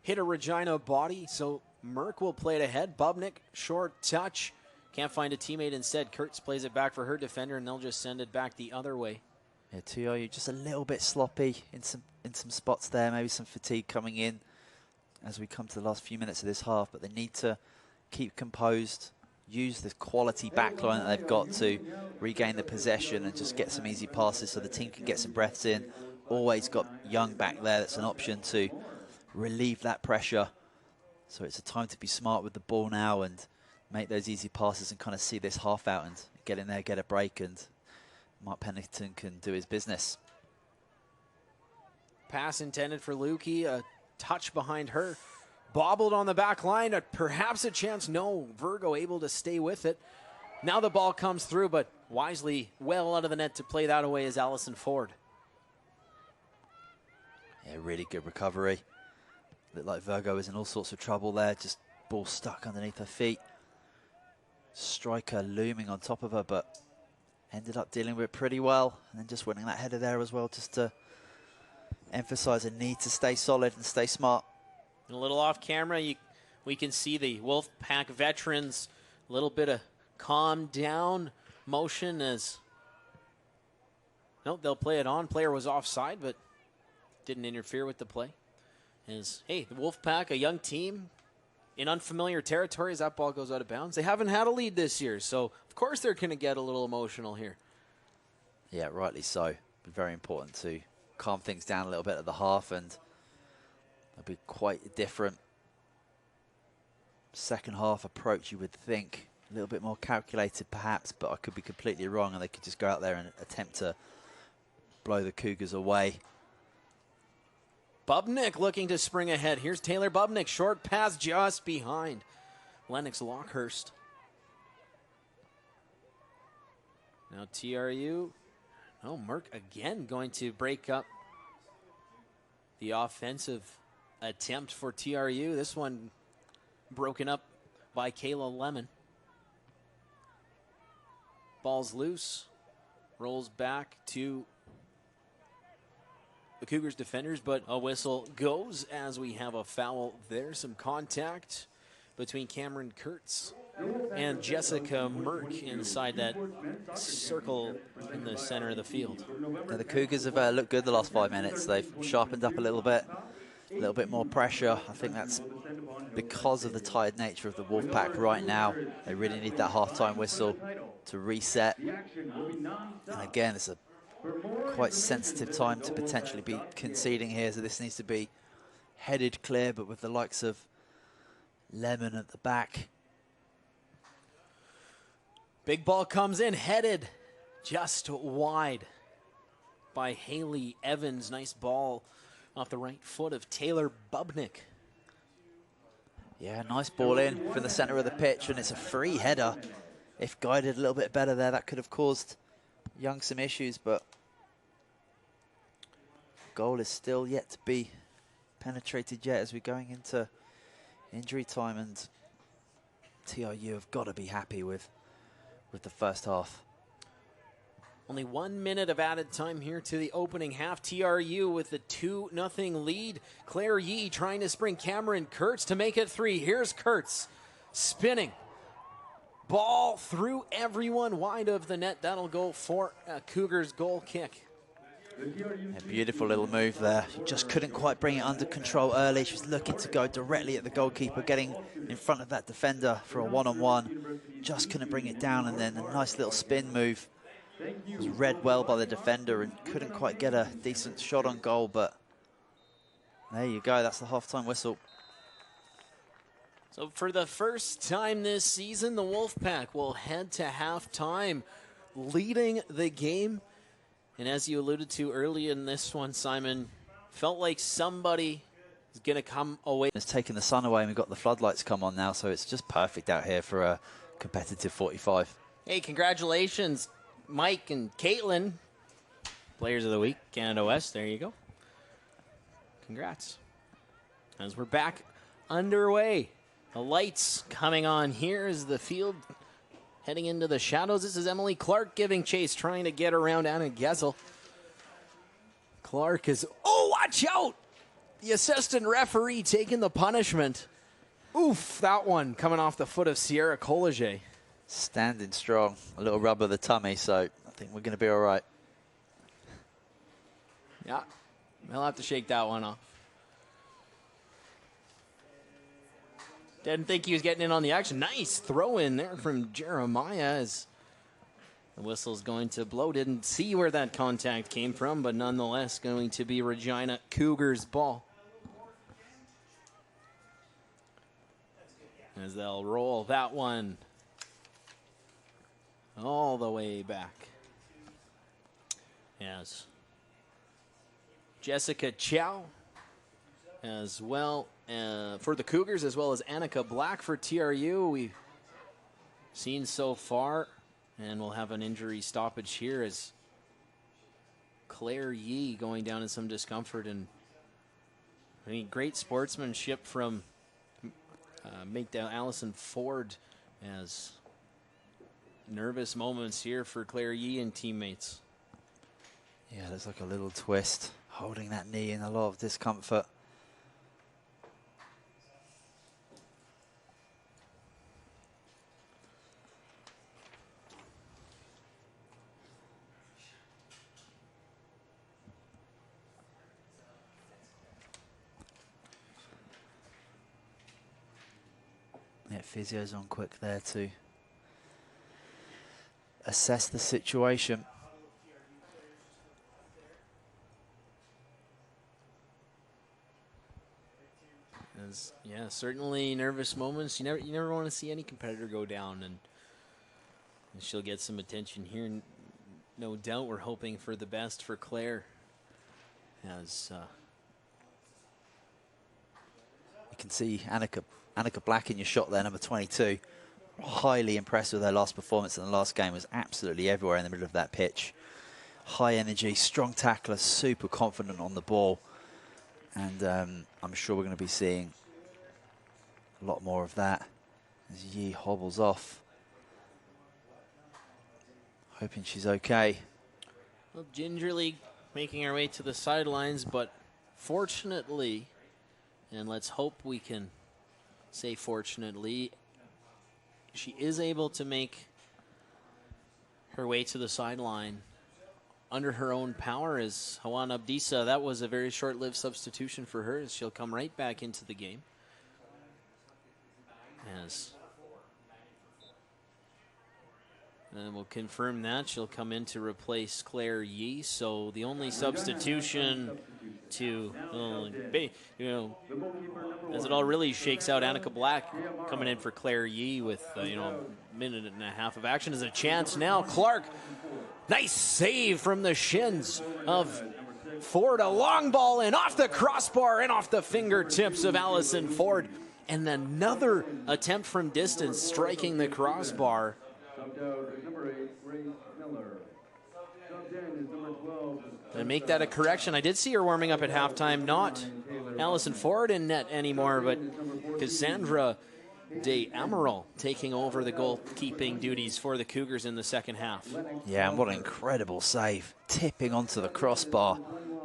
hit a Regina body, so Merck will play it ahead. Bubnik, short touch. Can't find a teammate instead. Kurtz plays it back for her defender, and they'll just send it back the other way. Yeah, TRU just a little bit sloppy in some spots there. Maybe some fatigue coming in as we come to the last few minutes of this half. But they need to keep composed, use this quality backline that they've got to regain the possession and just get some easy passes so the team can get some breaths in. Always got Young back there. That's an option to relieve that pressure. So it's a time to be smart with the ball now and make those easy passes and kind of see this half out and get in there, get a break, and Mark Pennington can do his business. Pass intended for Lukey, a touch behind her. Bobbled on the back line, perhaps a chance. No, Virgo able to stay with it. Now the ball comes through, but wisely well out of the net to play that away is Allison Ford. Yeah, really good recovery. Looked like Virgo was in all sorts of trouble there, just ball stuck underneath her feet. Striker looming on top of her, but ended up dealing with it pretty well, and then just winning that header there as well, just to emphasize a need to stay solid and stay smart. A little off camera, we can see the WolfPack veterans, a little bit of calm down motion as, nope, they'll play it on. Player was offside, but didn't interfere with the play. As, hey, the WolfPack, a young team, in unfamiliar territories, that ball goes out of bounds. They haven't had a lead this year, so of course they're going to get a little emotional here. Yeah, rightly so. Very important to calm things down a little bit at the half, and it'll be quite a different second half approach, you would think. A little bit more calculated perhaps, but I could be completely wrong, and they could just go out there and attempt to blow the Cougars away. Bubnik looking to spring ahead. Here's Taylor Bubnik. Short pass just behind Lennox Lockhurst. Now TRU. Oh, Merck again going to break up the offensive attempt for TRU. This one broken up by Kayla Lemon. Ball's loose. Rolls back to the Cougars defenders, but a whistle goes as we have a foul there. Some contact between Cameron Kurtz and Jessica Merck inside that circle in the center of the field. Now the Cougars have looked good the last 5 minutes. They've sharpened up a little bit more pressure. I think that's because of the tired nature of the WolfPack right now. They really need that half-time whistle to reset. And again, it's a quite sensitive time to potentially be conceding here, so this needs to be headed clear, but with the likes of Lemon at the back. Big ball comes in, headed just wide by Haley Evans. Nice ball off the right foot of Taylor Bubnick. Yeah, nice ball in from the center of the pitch, and it's a free header. If guided a little bit better there, that could have caused Young some issues, but goal is still yet to be penetrated yet as we're going into injury time, and TRU have got to be happy with the first half. Only 1 minute of added time here to the opening half. TRU with the 2-0 lead. Claire Yee trying to spring Cameron Kurtz to make it 3. Here's Kurtz spinning. Ball through everyone wide of the net. That'll go for a Cougars goal kick. A beautiful little move there. She just couldn't quite bring it under control early. She was looking to go directly at the goalkeeper, getting in front of that defender for a one-on-one. Just couldn't bring it down, and then a nice little spin move. It was read well by the defender and couldn't quite get a decent shot on goal, but there you go. That's the halftime whistle. So for the first time this season, the WolfPack will head to halftime leading the game. And as you alluded to early in this one, Simon, felt like somebody is going to come away. It's taken the sun away and we've got the floodlights come on now, so it's just perfect out here for a competitive 45. Hey, congratulations, Mike and Caitlin, Players of the Week, Canada West. There you go. Congrats. As we're back underway. The lights coming on here as the field heading into the shadows. This is Emily Clark giving chase, trying to get around Anna Gesell. Clark is, oh, watch out! The assistant referee taking the punishment. Oof, that one coming off the foot of Sierra Colleget. Standing strong. A little rub of the tummy, so I think we're going to be all right. Yeah, they'll have to shake that one off. Didn't think he was getting in on the action. Nice throw in there from Jeremiah as the whistle's going to blow. Didn't see where that contact came from, but nonetheless going to be Regina Cougars ball. As they'll roll that one all the way back. As Jessica Chow as well for the Cougars, as well as Annika Black for TRU. We've seen so far, and we'll have an injury stoppage here as Claire Yee going down in some discomfort. And I mean, great sportsmanship from Allison Ford, as nervous moments here for Claire Yee and teammates. Yeah, there's like a little twist, holding that knee in a lot of discomfort. Yeah, physio's on quick there to assess the situation. Yeah, certainly nervous moments. You never want to see any competitor go down, and she'll get some attention here. No doubt, we're hoping for the best for Claire. As you can see Annika Black in your shot there, number 22. Highly impressed with her last performance in the last game. Was absolutely everywhere in the middle of that pitch. High energy, strong tackler, super confident on the ball. And I'm sure we're going to be seeing a lot more of that as Yee hobbles off. Hoping she's okay. Well, gingerly making our way to the sidelines, but fortunately, and let's hope we can say fortunately, she is able to make her way to the sideline under her own power. As Hawan Abdissa, that was a very short-lived substitution for her, as she'll come right back into the game. And we'll confirm that she'll come in to replace Claire Yee. So the only substitution to, as it all really shakes out, Annika Black coming in for Claire Yee with, a minute and a half of action is a chance now. Clark, nice save from the shins of Ford. A long ball in off the crossbar and off the fingertips of Allison Ford. And another attempt from distance striking the crossbar. And make that a correction. I did see her warming up at halftime. Not Allison Ford in net anymore, but Cassandra De Amaral taking over the goalkeeping duties for the Cougars in the second half. Yeah, and what an incredible save. Tipping onto the crossbar.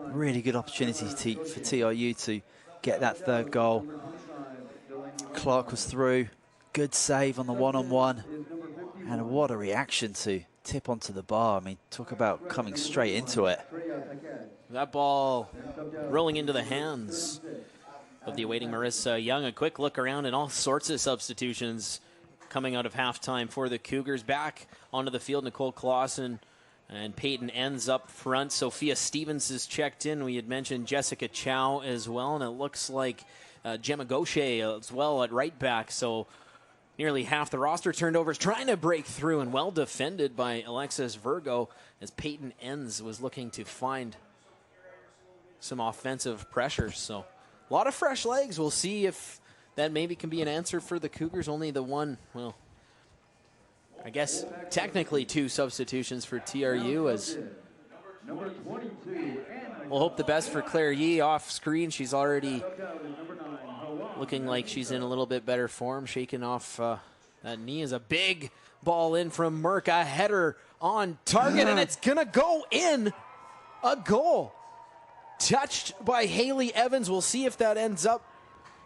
Really good opportunity for TRU to get that third goal. Clark was through. Good save on the one-on-one. And what a reaction to tip onto the bar. I mean, talk about coming straight into it. That ball rolling into the hands of the awaiting Marissa Young. A quick look around and all sorts of substitutions coming out of halftime for the Cougars. Back onto the field, Nicole Clausen and Peyton ends up front. Sophia Stevens is checked in. We had mentioned Jessica Chow as well, and it looks like Gemma Gaucher as well at right back. So nearly half the roster turned over, trying to break through, and well defended by Alexis Virgo as Peyton Enns was looking to find some offensive pressure. So a lot of fresh legs. We'll see if that maybe can be an answer for the Cougars. Only the one, well, I guess technically two substitutions for TRU, as we'll hope the best for Claire Yee off screen. She's already looking like she's in a little bit better form, shaking off that knee. Is a big ball in from Merck, a header on target, and it's gonna go in. A goal touched by Haley Evans. We'll see if that ends up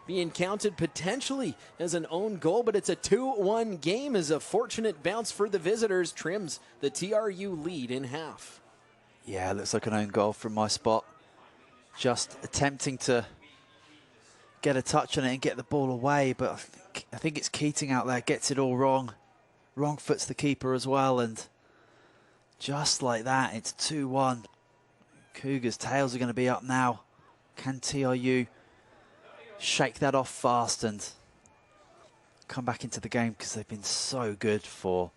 being counted potentially as an own goal, but it's a 2-1 game as a fortunate bounce for the visitors trims the TRU lead in half. Yeah, looks like an own goal from my spot. Just attempting to get a touch on it and get the ball away, but I think it's Keating out there, gets it all wrong. Wrong foots the keeper as well, and just like that, it's 2-1. Cougars' tails are going to be up now. Can TRU shake that off fast and come back into the game, because they've been so good for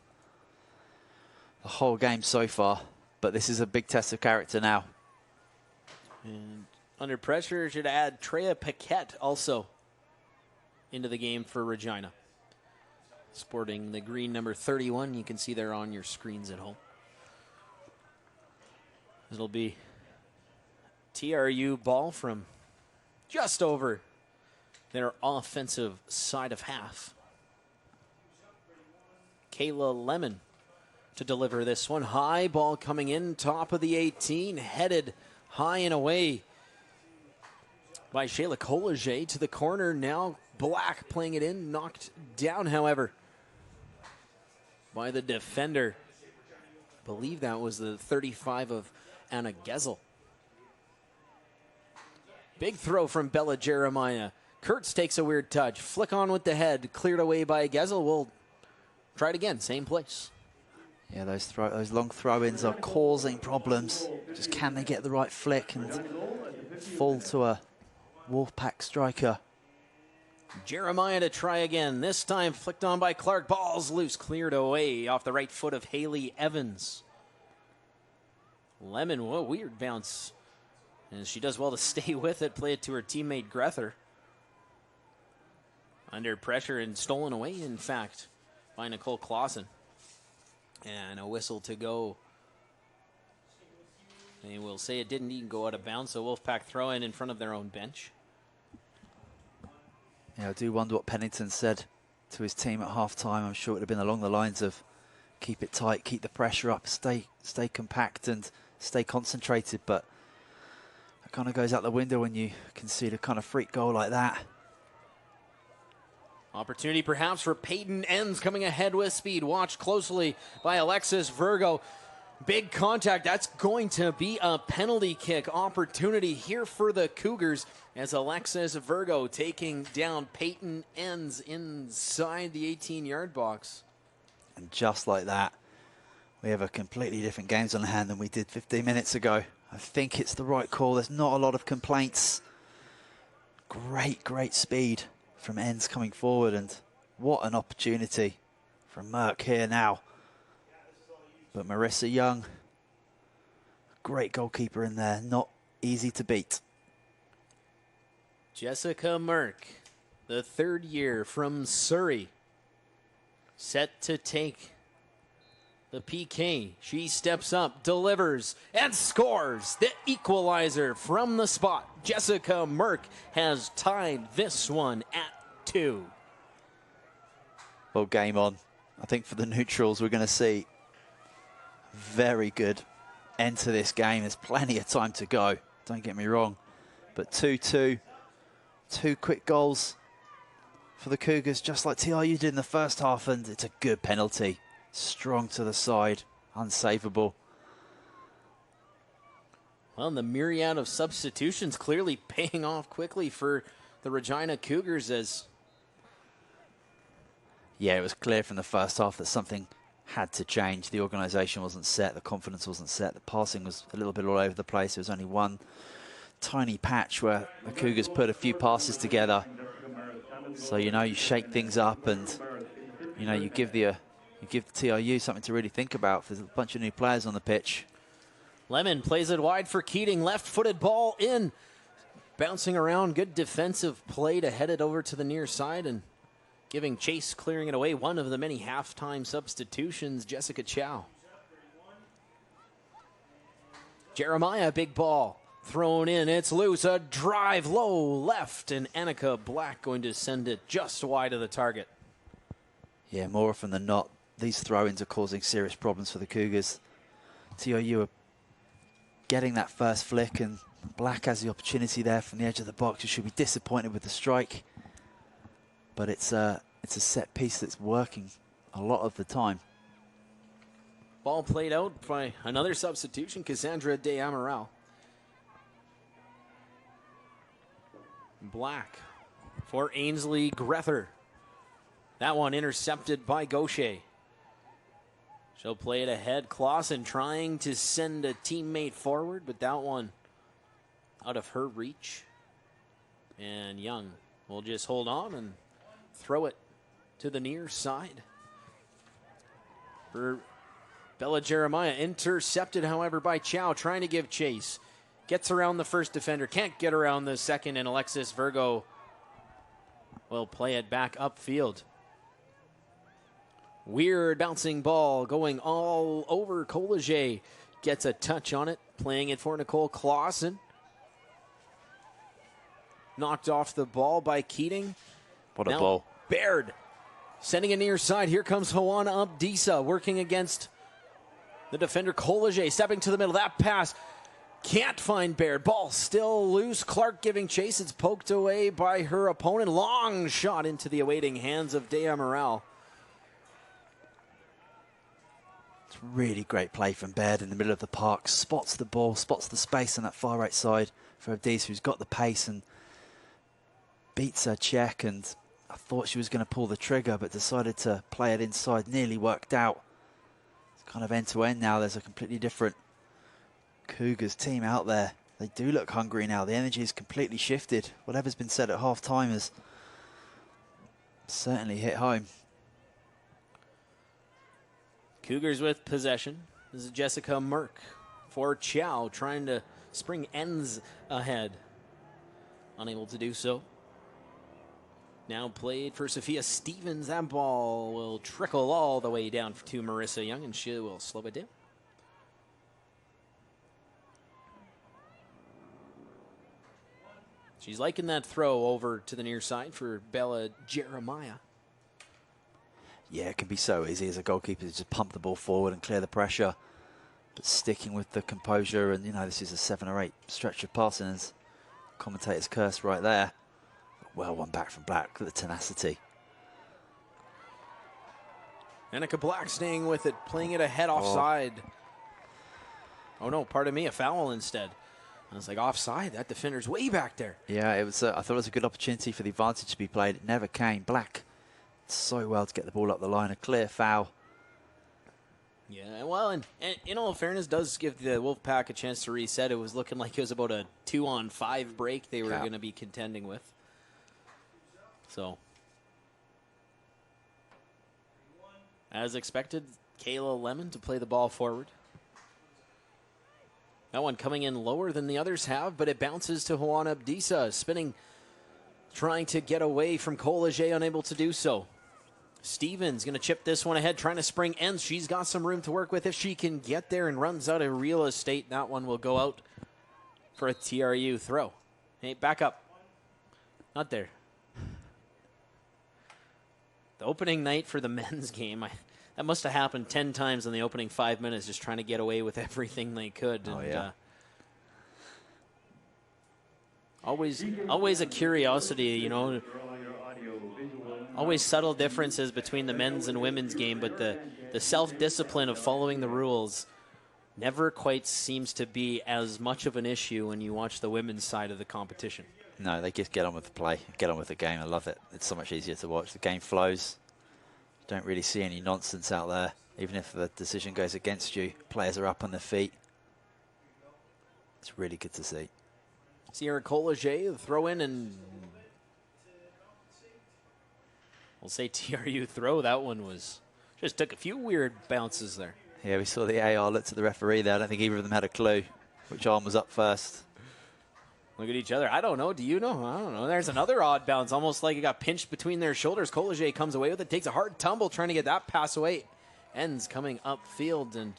the whole game so far. But this is a big test of character now. And under pressure, should add Treya Paquette also into the game for Regina. Sporting the green number 31. You can see there on your screens at home. It'll be TRU ball from just over their offensive side of half. Kayla Lemon to deliver this one. High ball coming in, top of the 18, headed high and away by Shayla Collier to the corner. Now Black playing it in, knocked down, however, by the defender. I believe that was the 35 of Anna Gesell. Big throw from Bella Jeremiah. Kurtz takes a weird touch. Flick on with the head. Cleared away by Gesell. We'll try it again. Same place. Yeah, those long throw-ins are causing problems. Just can they get the right flick and fall to a WolfPack striker? Jeremiah to try again. This time flicked on by Clark. Ball's loose. Cleared away off the right foot of Haley Evans. Lemon, what a weird bounce. And she does well to stay with it. Play it to her teammate Grether. Under pressure and stolen away, in fact, by Nicole Clausen. And a whistle to go. They will say it didn't even go out of bounds, so WolfPack throw in front of their own bench. Yeah, I do wonder what Pennington said to his team at halftime. I'm sure it would have been along the lines of keep it tight, keep the pressure up, stay compact and stay concentrated. But that kind of goes out the window when you concede a kind of freak goal like that. Opportunity perhaps for Peyton Enns coming ahead with speed. Watched closely by Alexis Virgo. Big contact. That's going to be a penalty kick opportunity here for the Cougars as Alexis Virgo taking down Peyton Enns inside the 18-yard box. And just like that, we have a completely different games on hand than we did 15 minutes ago. I think it's the right call. There's not a lot of complaints. Great speed from ends coming forward, and what an opportunity from Merck here now. But Marissa Young, great goalkeeper in there, not easy to beat. Jessica Merck, the third year from Surrey, set to take the PK. She steps up, delivers, and scores the equalizer from the spot. Jessica Merck has tied this one at 2. Well, game on. I think for the neutrals, we're going to see very good end to this game. There's plenty of time to go, don't get me wrong. But 2-2, 2 quick goals for the Cougars, just like TRU did in the first half, and it's a good penalty. Strong to the side, unsavable. Well, the myriad of substitutions clearly paying off quickly for the Regina Cougars as... Yeah, it was clear from the first half that something had to change. The organisation wasn't set, the confidence wasn't set, the passing was a little bit all over the place. There was only one tiny patch where the Cougars put a few passes together. So, you know, you shake things up and, you know, you give the TRU something to really think about. There's a bunch of new players on the pitch. Lemon plays it wide for Keating. Left-footed ball in. Bouncing around. Good defensive play to head it over to the near side and giving chase, clearing it away. One of the many halftime substitutions, Jessica Chow. Jeremiah, big ball. Thrown in, it's loose, a drive low left, and Annika Black going to send it just wide of the target. Yeah, more often than not, these throw-ins are causing serious problems for the Cougars. TRU are getting that first flick, and Black has the opportunity there from the edge of the box. You should be disappointed with the strike, but it's a set piece that's working a lot of the time. Ball played out by another substitution, Cassandra De Amaral. Black for Ainsley Grether. That one intercepted by Gaucher. She'll play it ahead. Clausen trying to send a teammate forward, but that one out of her reach. And Young will just hold on and throw it to the near side. For Bella Jeremiah, intercepted, however, by Chow, trying to give chase. Gets around the first defender, can't get around the second, and Alexis Virgo will play it back upfield. Weird bouncing ball going all over Collegier. Gets a touch on it, playing it for Nicole Clausen. Knocked off the ball by Keating. What a ball. Baird sending it near side. Here comes Joanna Abdisa working against the defender Collegier. Stepping to the middle, that pass. Can't find Baird. Ball still loose. Clark giving chase. It's poked away by her opponent. Long shot into the awaiting hands of De Amaral. It's really great play from Baird in the middle of the park. Spots the ball, spots the space on that far right side for Abdis, who's got the pace and beats her check. And I thought she was going to pull the trigger, but decided to play it inside. Nearly worked out. It's kind of end to end now. There's a completely different Cougars team out there. They do look hungry now. The energy has completely shifted. Whatever's been said at half time has certainly hit home. Cougars with possession. This is Jessica Merck for Chow, trying to spring ends ahead. Unable to do so. Now played for Sophia Stevens. That ball will trickle all the way down to Marissa Young, and she will slow it down. She's liking that throw over to the near side for Bella Jeremiah. Yeah, it can be so easy as a goalkeeper to just pump the ball forward and clear the pressure. But sticking with the composure, and, you know, this is a 7 or 8 stretch of passing, as commentator's curse right there. Well, one back from Black with the tenacity. Annika Black staying with it, playing it ahead offside. Oh no, pardon me, a foul instead. I was like, offside, that defender's way back there. Yeah, it was. I thought it was a good opportunity for the advantage to be played. It never came. Black so well to get the ball up the line. A clear foul. Yeah, well, and in all fairness, does give the Wolfpack a chance to reset. It was looking like it was about a 2-on-5 break they were going to be contending with. So, as expected, Kayla Lemon to play the ball forward. That one coming in lower than the others have, but it bounces to Juana Abdisa, spinning, trying to get away from Collegier, unable to do so. Stevens going to chip this one ahead, trying to spring ends. She's got some room to work with if she can get there and runs out of real estate. That one will go out for a TRU throw. Hey, back up. Not there. The opening night for the men's game, that must have happened 10 times in the opening 5 minutes, just trying to get away with everything they could. Oh, and, yeah. Always a curiosity, you know. Always subtle differences between the men's and women's game, but the self-discipline of following the rules never quite seems to be as much of an issue when you watch the women's side of the competition. No, they just get on with the play, get on with the game. I love it. It's so much easier to watch. The game flows. Don't really see any nonsense out there. Even if the decision goes against you, players are up on their feet. It's really good to see. Sierra Collegier, throw in, and we'll say TRU throw. That one was just took a few weird bounces there. Yeah, we saw the AR look to the referee there. I don't think either of them had a clue which arm was up first. Look at each other. I don't know. Do you know? I don't know. There's another odd bounce, almost like it got pinched between their shoulders. Collegier comes away with it, takes a hard tumble, trying to get that pass away. Ends coming upfield and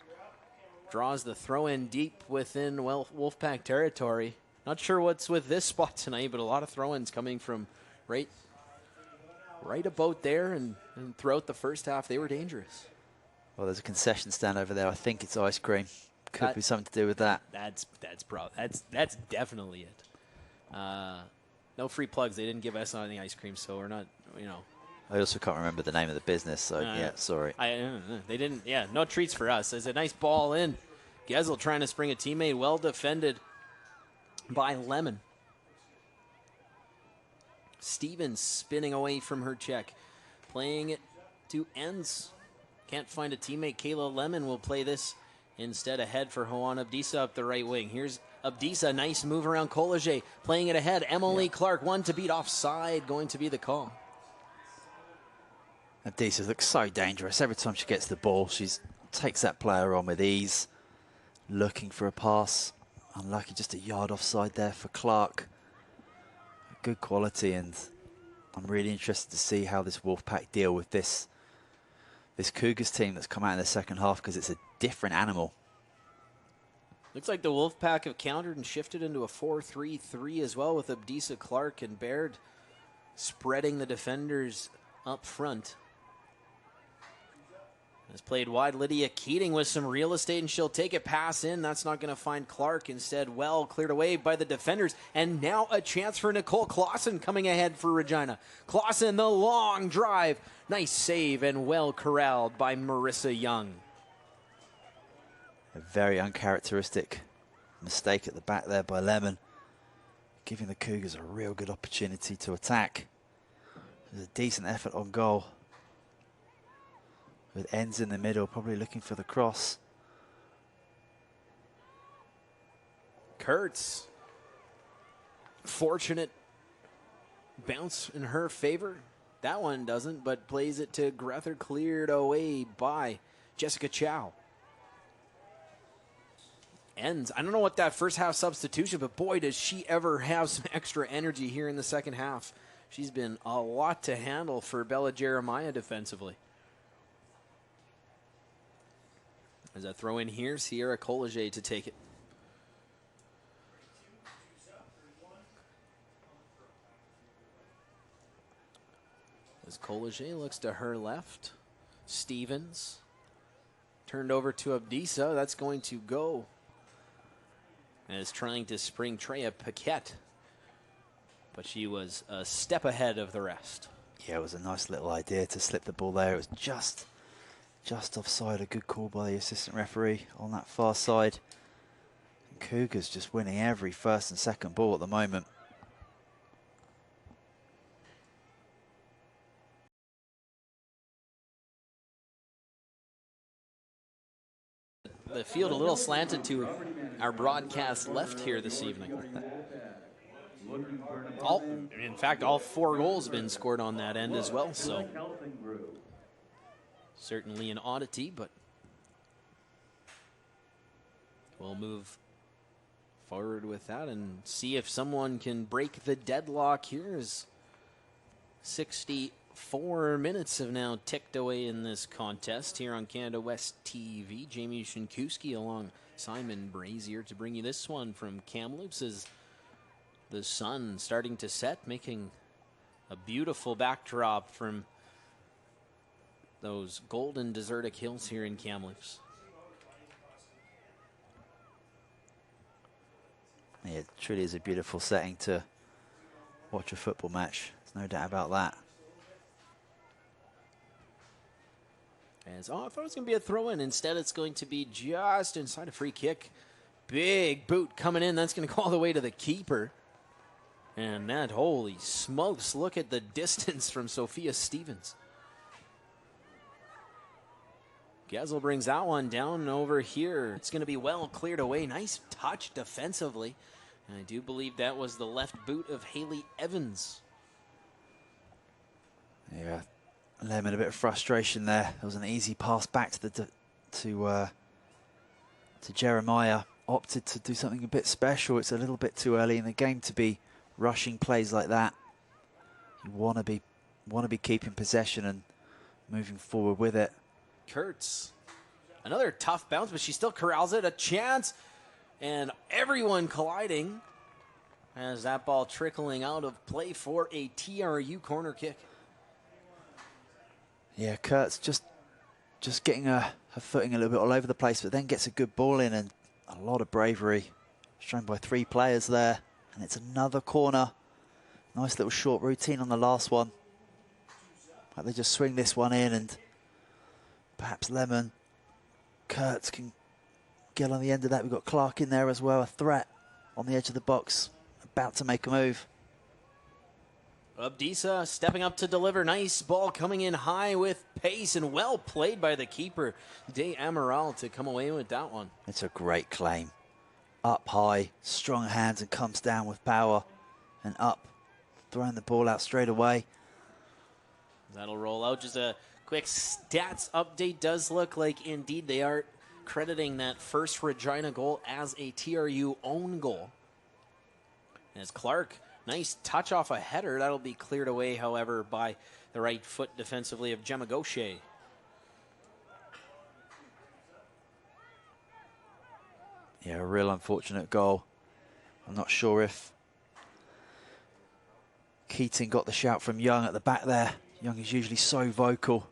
draws the throw in deep within Wolfpack territory. Not sure what's with this spot tonight, but a lot of throw-ins coming from right about there, and throughout the first half, they were dangerous. Well, there's a concession stand over there. I think it's ice cream. Could be something to do with that. That's definitely it. No free plugs. They didn't give us any ice cream, so we're not, you know. I also can't remember the name of the business, so yeah, sorry. They didn't, yeah, no treats for us. There's a nice ball in. Gesell trying to spring a teammate, well defended by Lemon. Stevens spinning away from her check, playing it to ends. Can't find a teammate. Kayla Lemon will play this instead ahead for Juana Abdisa up the right wing. Here's Abdisa, nice move around Collegier, playing it ahead. Emily Clark, one to beat, offside, going to be the call. Abdisa looks so dangerous. Every time she gets the ball, she takes that player on with ease, looking for a pass. Unlucky, just a yard offside there for Clark. Good quality, and I'm really interested to see how this Wolfpack deal with this Cougars team that's come out in the second half, because it's a different animal. Looks like the Wolfpack have countered and shifted into a 4-3-3 as well, with Abdisa, Clark, and Baird spreading the defenders up front. Has played wide. Lydia Keating with some real estate, and she'll take it, pass in. That's not going to find Clark. Instead, well cleared away by the defenders. And now a chance for Nicole Clausen coming ahead for Regina. Clausen, the long drive. Nice save and well corralled by Marissa Young. A very uncharacteristic mistake at the back there by Lemon, giving the Cougars a real good opportunity to attack. There's a decent effort on goal, with ends in the middle, probably looking for the cross. Kurtz, fortunate bounce in her favor. That one doesn't, but plays it to Grether, cleared away by Jessica Chow. Ends. I don't know what that first half substitution, but boy, does she ever have some extra energy here in the second half. She's been a lot to handle for Bella Jeremiah defensively. There's a throw in here, Sierra Collegier to take it. As Collegier looks to her left, Stevens turned over to Abdisa. That's going to go. And is trying to spring Treya Paquette, but she was a step ahead of the rest. Yeah, it was a nice little idea to slip the ball there. It was just offside. A good call by the assistant referee on that far side. Cougars just winning every first and second ball at the moment. the field a little slanted to our broadcast left here this evening. In fact, all 4 goals have been scored on that end as well, so certainly an oddity, but we'll move forward with that and see if someone can break the deadlock here as 64 minutes have now ticked away in this contest here on Canada West TV. Jamie Shinkuski along Simon Brazier to bring you this one from Kamloops as the sun starting to set, making a beautiful backdrop from those golden desertic hills here in Kamloops. Yeah, it truly is a beautiful setting to watch a football match. There's no doubt about that. As, I thought it was going to be a throw-in. Instead, it's going to be just inside a free kick. Big boot coming in. That's going to go all the way to the keeper. And that, holy smokes, look at the distance from Sophia Stevens. Gesell brings that one down over here. It's going to be well cleared away. Nice touch defensively. And I do believe that was the left boot of Haley Evans. Yeah, Lemon, a bit of frustration there. There was an easy pass back to Jeremiah. Opted to do something a bit special. It's a little bit too early in the game to be rushing plays like that. You want to be keeping possession and moving forward with it. Kurtz, another tough bounce, but she still corrals it. A chance, and everyone colliding as that ball trickling out of play for a TRU corner kick. Yeah, Kurtz just getting her footing a little bit all over the place, but then gets a good ball in and a lot of bravery shown by 3 players there. And it's another corner. Nice little short routine on the last one. Like they just swing this one in and perhaps Lemon, Kurtz can get on the end of that. We've got Clark in there as well, a threat on the edge of the box, about to make a move. Abdisa stepping up to deliver. Nice ball coming in high with pace and well played by the keeper, De Amaral, to come away with that one. It's a great claim. Up high, strong hands, and comes down with power and up, throwing the ball out straight away. That'll roll out. Just a quick stats update. Does look like indeed they are crediting that first Regina goal as a TRU own goal. As Clark, nice touch off a header. That'll be cleared away, however, by the right foot defensively of Gemma Gaucher. Yeah, a real unfortunate goal. I'm not sure if Keating got the shout from Young at the back there. Young is usually so vocal.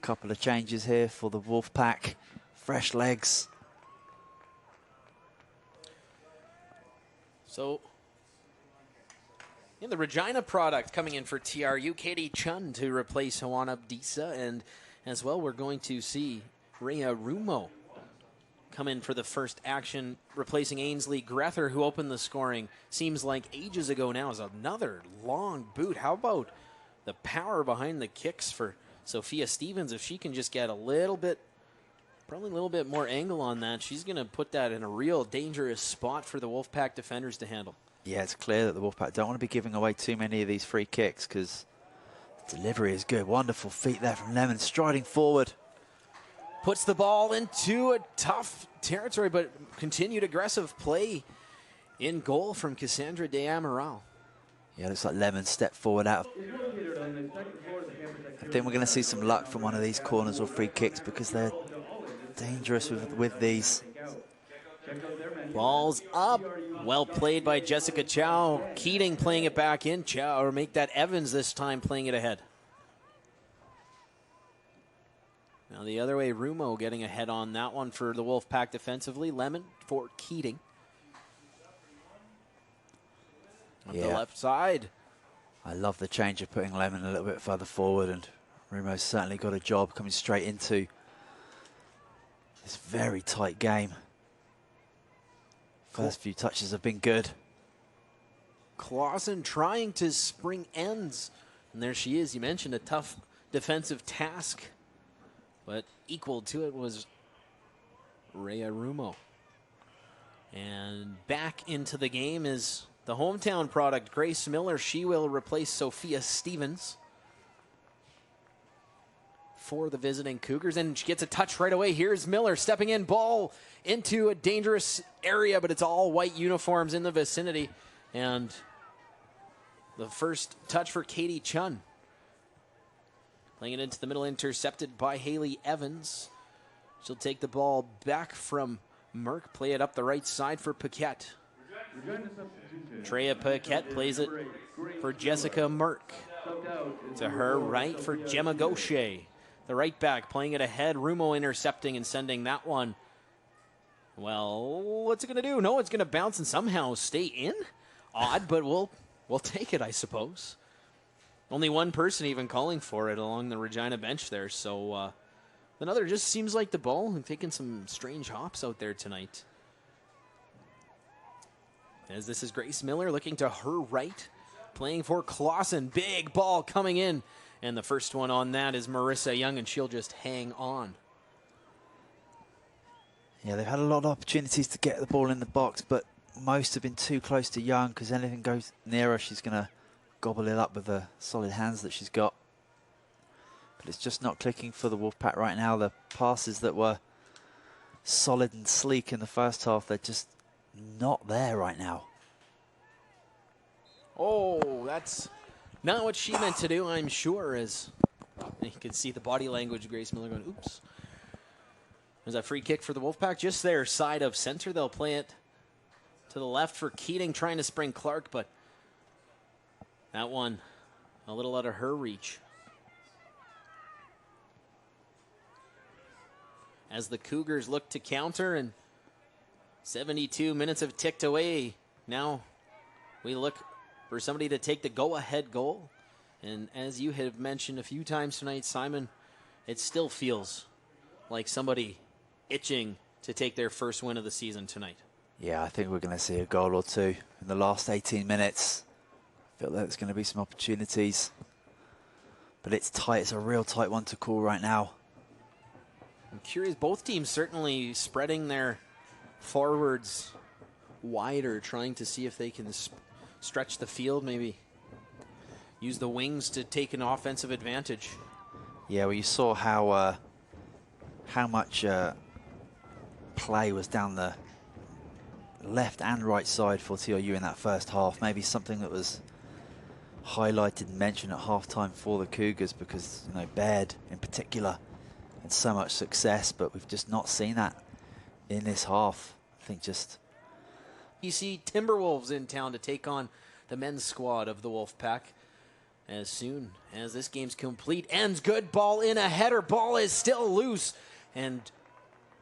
Couple of changes here for the WolfPack. Fresh legs. So, the Regina product coming in for TRU. Katie Chun to replace Joanna Abdisa. And as well, we're going to see Rhea Rumo come in for the first action, replacing Ainsley Grether, who opened the scoring. Seems like ages ago now. Is another long boot. How about the power behind the kicks for Sophia Stevens? If she can just get a little bit, probably a little bit more angle on that, she's going to put that in a real dangerous spot for the WolfPack defenders to handle. Yeah, it's clear that the WolfPack don't want to be giving away too many of these free kicks because delivery is good. Wonderful feet there from Lemon, striding forward. Puts the ball into a tough territory, but continued aggressive play in goal from Cassandra De Amaral. Yeah, looks like Lemon stepped forward out. I think we're going to see some luck from one of these corners or free kicks because they're dangerous with these. Ball's up. Well played by Jessica Chow. Keating playing it back in. Chow, or make that Evans this time, playing it ahead. Now the other way, Rumo getting ahead on that one for the WolfPack defensively. Lemon for Keating. On the left side. I love the change of putting Lemon a little bit further forward, and Rumo's certainly got a job coming straight into this very tight game. First few touches have been good. Clausen trying to spring ends. And there she is. You mentioned a tough defensive task but equal to it was Rhea Rumo. And back into the game is the hometown product, Grace Miller. She will replace Sophia Stevens for the visiting Cougars, and she gets a touch right away. Here's Miller stepping in, ball into a dangerous area, but it's all white uniforms in the vicinity. And the first touch for Katie Chun. Playing it into the middle, intercepted by Haley Evans. She'll take the ball back from Merck, play it up the right side for Paquette. Treya Paquette plays it for Jessica Merck. To her right for Gemma Gaucher. The right back playing it ahead. Rumo intercepting and sending that one. Well, what's it going to do? No, it's going to bounce and somehow stay in. Odd, but we'll take it, I suppose. Only one person even calling for it along the Regina bench there. So another just seems like the ball and taking some strange hops out there tonight. As this is Grace Miller looking to her right. Playing for Clausen. Big ball coming in. And the first one on that is Marissa Young, and she'll just hang on. Yeah, they've had a lot of opportunities to get the ball in the box, but most have been too close to Young, because anything goes near her, she's going to gobble it up with the solid hands that she's got. But it's just not clicking for the Wolfpack right now. The passes that were solid and sleek in the first half, they're just not there right now. Oh, that's not what she meant to do, I'm sure, as you can see the body language of Grace Miller going, oops. There's a free kick for the Wolfpack, just their side of center. They'll play it to the left for Keating, trying to spring Clark, but that one a little out of her reach. As the Cougars look to counter, and 72 minutes have ticked away. Now we look for somebody to take the go-ahead goal. And as you have mentioned a few times tonight, Simon, it still feels like somebody itching to take their first win of the season tonight. Yeah, I think we're going to see a goal or two in the last 18 minutes. I feel like there's going to be some opportunities. But it's tight. It's a real tight one to call right now. I'm curious. Both teams certainly spreading their forwards wider, trying to see if they can stretch the field, maybe use the wings to take an offensive advantage. Yeah, well, you saw how much play was down the left and right side for TRU in that first half. Maybe something that was highlighted and mentioned at halftime for the Cougars, because, you know, Baird in particular had so much success, but we've just not seen that in this half. I think just... You see Timberwolves in town to take on the men's squad of the Wolfpack. As soon as this game's complete, ends good, ball in, a header, ball is still loose, and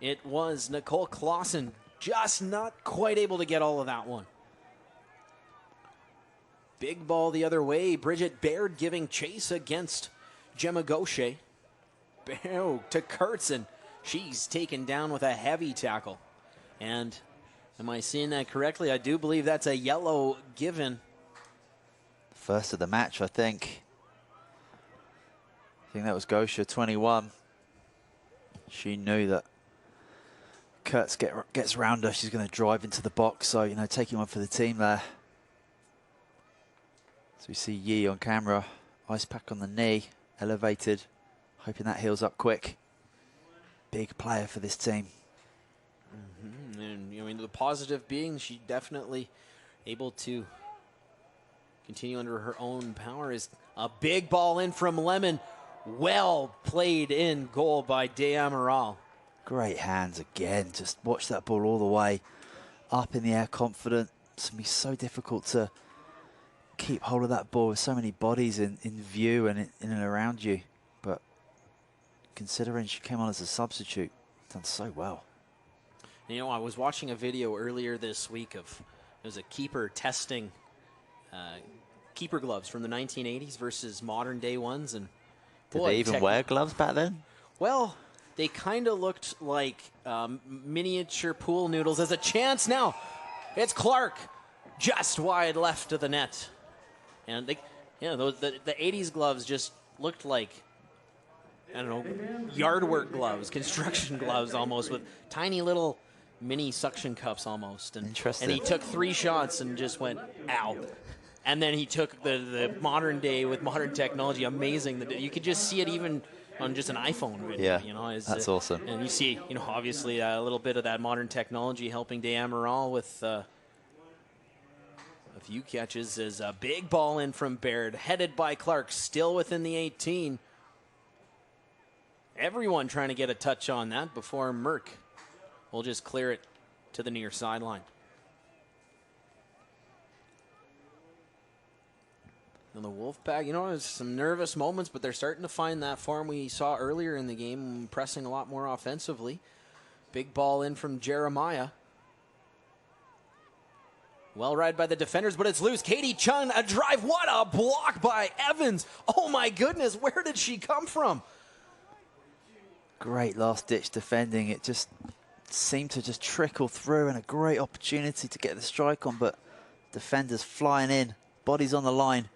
it was Nicole Clausen just not quite able to get all of that one. Big ball the other way, Bridget Baird giving chase against Gemma Gaucher. To Kurtz, and she's taken down with a heavy tackle. And am I seeing that correctly? I do believe that's a yellow given. First of the match, I think. I think that was Gaucher, 21. She knew that Kurtz gets around her. She's going to drive into the box. So, you know, taking one for the team there. So we see Yi on camera. Ice pack on the knee, elevated. Hoping that heals up quick. Big player for this team. And, I mean, the positive being she definitely able to continue under her own power. Is a big ball in from Lemon. Well played in goal by De Amaral. Great hands again. Just watch that ball all the way up in the air, confident. It's going to be so difficult to keep hold of that ball with so many bodies in view and in and around you. But considering she came on as a substitute, done so well. You know, I was watching a video earlier this week of, there was a keeper testing keeper gloves from the 1980s versus modern day ones. And did they even wear gloves back then? Well, they kind of looked like miniature pool noodles. As a chance now, it's Clark, just wide left of the net. And they, you know, the 80s gloves just looked like I don't know, yard work gloves, construction gloves almost, with tiny little mini suction cups almost. And, Interesting. And he took 3 shots and just went, ow. And then he took the modern day with modern technology, amazing. That you could just see it even on just an iPhone video. Yeah, that's awesome. And you see, obviously a little bit of that modern technology helping Amaral with a few catches. As a big ball in from Baird, headed by Clark, still within the 18. Everyone trying to get a touch on that before Merck will just clear it to the near sideline. And the WolfPack, there's some nervous moments, but they're starting to find that form we saw earlier in the game, pressing a lot more offensively. Big ball in from Jeremiah. Well read by the defenders, but it's loose. Katie Chung, a drive. What a block by Evans. Oh my goodness, where did she come from? Great last-ditch defending. It just seemed to just trickle through, and a great opportunity to get the strike on, but defenders flying in, bodies on the line.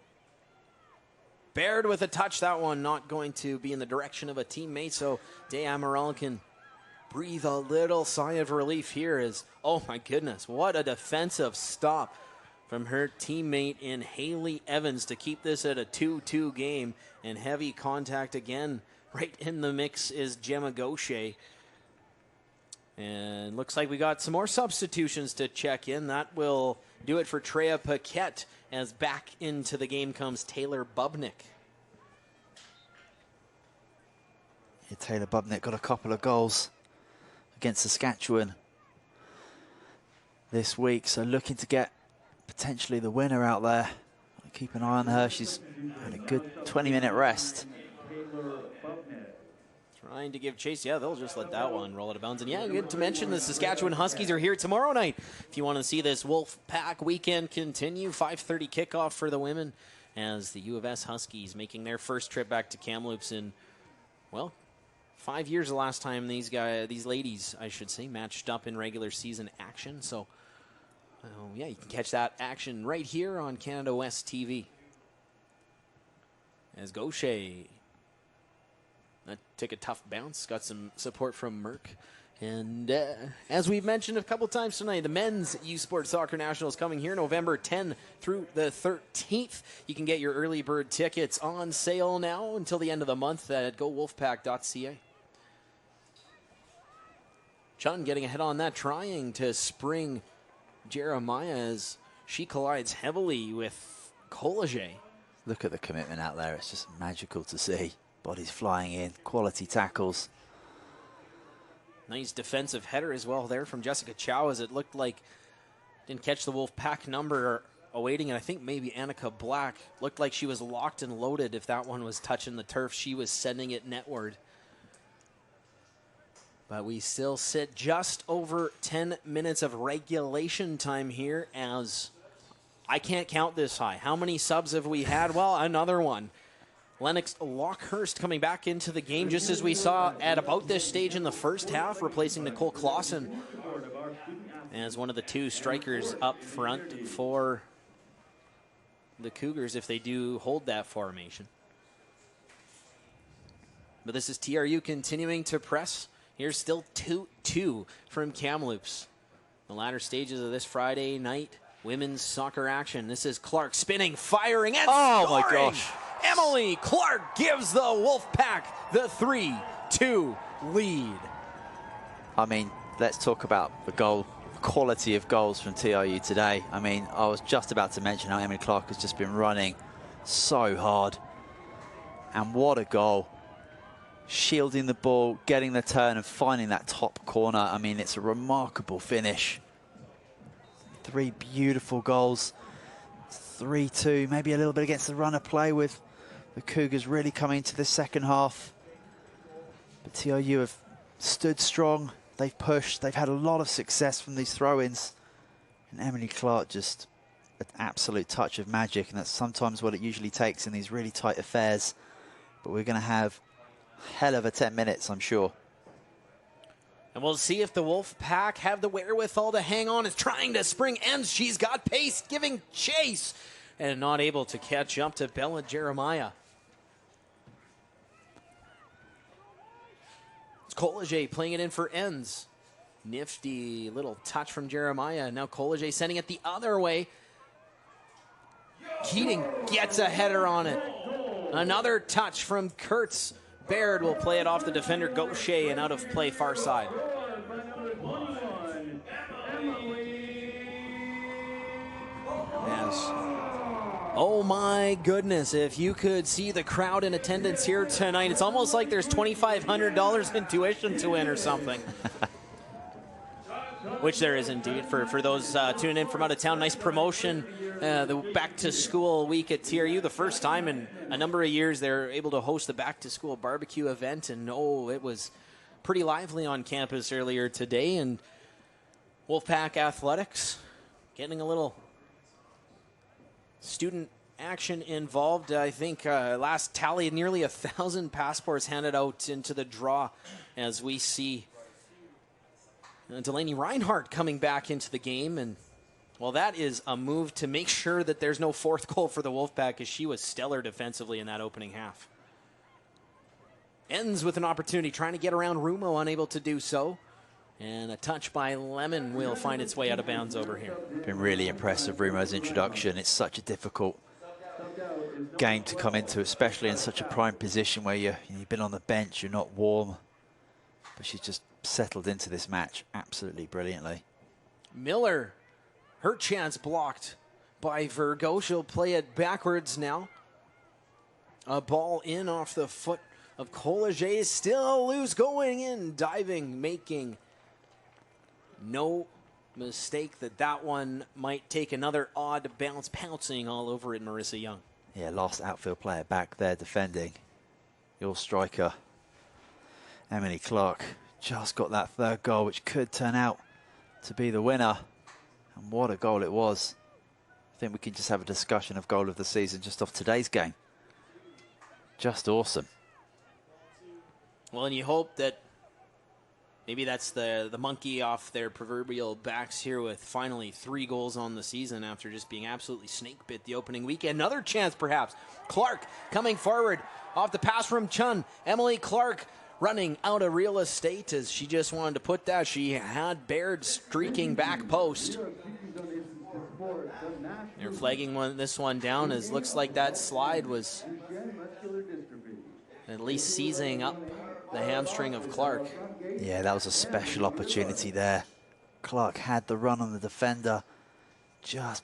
Baird with a touch. That one not going to be in the direction of a teammate, so Amaral can breathe a little sigh of relief here as, oh my goodness, what a defensive stop from her teammate in Haley Evans to keep this at a 2-2 game. And heavy contact again. Right in the mix is Gemma Gaucher. And looks like we got some more substitutions to check in. That will do it for Treya Paquette, as back into the game comes Taylor Bubnick. Yeah, Taylor Bubnick got a couple of goals against Saskatchewan this week, so looking to get potentially the winner out there. Keep an eye on her. She's had a good 20-minute rest. Trying to give chase. Yeah, they'll just let that one roll out of bounds. And yeah, good to mention the Saskatchewan Huskies are here tomorrow night. If you want to see this WolfPack weekend continue, 5:30 kickoff for the women as the U of S Huskies making their first trip back to Kamloops in, well, 5 years the last time these ladies, I should say, matched up in regular season action. So, yeah, you can catch that action right here on Canada West TV. As Gaucher, that took a tough bounce, got some support from Merck. And as we've mentioned a couple times tonight, the men's U Sports Soccer Nationals coming here November 10 through the 13th. You can get your early bird tickets on sale now until the end of the month at gowolfpack.ca. Chun getting ahead on that, trying to spring Jeremiah as she collides heavily with Collage. Look at the commitment out there. It's just magical to see. Bodies flying in, quality tackles. Nice defensive header as well there from Jessica Chow, as it looked like didn't catch the WolfPack number awaiting, and I think maybe Annika Black looked like she was locked and loaded. If that one was touching the turf, she was sending it netward. But we still sit just over 10 minutes of regulation time here, as I can't count this high. How many subs have we had? Well, another one. Lennox Lockhurst coming back into the game, just as we saw at about this stage in the first half, replacing Nicole Clausen as one of the two strikers up front for the Cougars if they do hold that formation. But this is TRU continuing to press. Here's still 2-2 from Kamloops. The latter stages of this Friday night women's soccer action. This is Clark spinning, firing, and scoring! My gosh. Emily Clark gives the WolfPack the 3-2 lead. I mean, let's talk about the goal, quality of goals from TRU today. I mean, I was just about to mention how Emily Clark has just been running so hard. And what a goal. Shielding the ball, getting the turn, and finding that top corner. I mean, it's a remarkable finish. 3 beautiful goals. 3-2, maybe a little bit against the run of play with the Cougars really coming into the second half. But TRU have stood strong. They've pushed. They've had a lot of success from these throw-ins. And Emily Clark just an absolute touch of magic. And that's sometimes what it usually takes in these really tight affairs. But we're going to have a hell of a 10 minutes, I'm sure. And we'll see if the WolfPack have the wherewithal to hang on. It's trying to spring, and she's got pace, giving chase, and not able to catch up to Bella Jeremiah. College playing it in for ends. Nifty little touch from Jeremiah. Now College sending it the other way. Keating gets a header on it. Another touch from Kurtz. Baird will play it off the defender Gaucher and out of play far side. Yes. Oh my goodness, if you could see the crowd in attendance here tonight, it's almost like there's $2,500 in tuition to win or something. Which there is indeed for those tuning in from out of town. Nice promotion, the back-to-school week at TRU. The first time in a number of years they're able to host the back-to-school barbecue event. And, it was pretty lively on campus earlier today. And WolfPack Athletics getting a little student action involved. I think last tally, nearly 1,000 passports handed out into the draw as we see Delaney Reinhardt coming back into the game. And, well, that is a move to make sure that there's no fourth goal for the Wolfpack, because she was stellar defensively in that opening half. Ends with an opportunity, trying to get around Rumo, unable to do so. And a touch by Lemon will find its way out of bounds over here. Been really impressed with Rumo's introduction. It's such a difficult game to come into, especially in such a prime position where you've been on the bench, you're not warm. But she's just settled into this match absolutely brilliantly. Miller, her chance blocked by Virgo. She'll play it backwards now. A ball in off the foot of College. Still loose, going in, diving, making no mistake that one might take another odd bounce, pouncing all over it, Marissa Young. Yeah, last outfield player back there defending. Your striker, Emily Clark, just got that third goal, which could turn out to be the winner. And what a goal it was. I think we can just have a discussion of goal of the season just off today's game. Just awesome. Well, and you hope that maybe that's the monkey off their proverbial backs here, with finally 3 goals on the season after just being absolutely snake bit the opening weekend. Another chance perhaps. Clark coming forward off the pass from Chun. Emily Clark running out of real estate as she just wanted to put that. She had Baird streaking back post. They're flagging this one down, as looks like that slide was at least seizing up the hamstring of Clark. Yeah, that was a special opportunity there. Clark had the run on the defender, just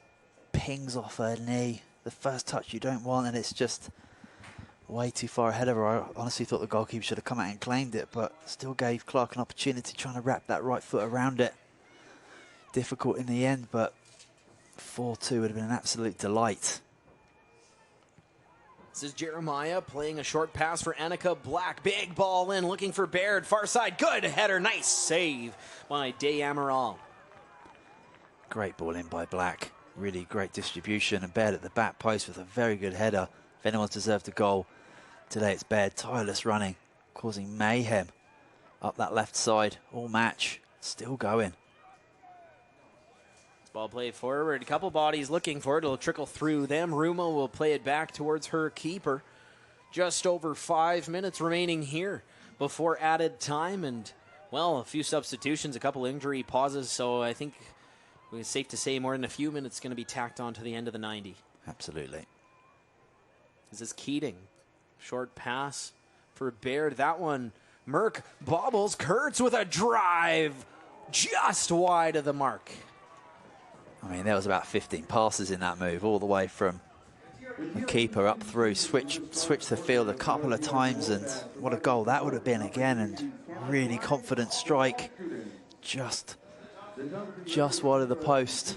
pings off her knee. The first touch you don't want, and it's just way too far ahead of her. I honestly thought the goalkeeper should have come out and claimed it, but still gave Clark an opportunity, trying to wrap that right foot around it. Difficult in the end, but 4-2 would have been an absolute delight. This is Jeremiah playing a short pass for Annika Black. Big ball in, looking for Baird. Far side, good header. Nice save by Day Amaral. Great ball in by Black. Really great distribution, and Baird at the back post with a very good header. If anyone's deserved a goal today, it's Baird. Tireless running, causing mayhem up that left side. All match, still going. Ball played forward. A couple bodies looking for it. It'll trickle through them. Rumo will play it back towards her keeper. Just over 5 minutes remaining here before added time. And, well, a few substitutions, a couple injury pauses. So I think it's safe to say more than a few minutes going to be tacked on to the end of the 90. Absolutely. This is Keating. Short pass for Baird. That one, Merck bobbles. Kurtz with a drive just wide of the mark. I mean, there was about 15 passes in that move, all the way from the keeper up through, switch the field a couple of times, and what a goal that would have been again, and really confident strike, just wide of the post.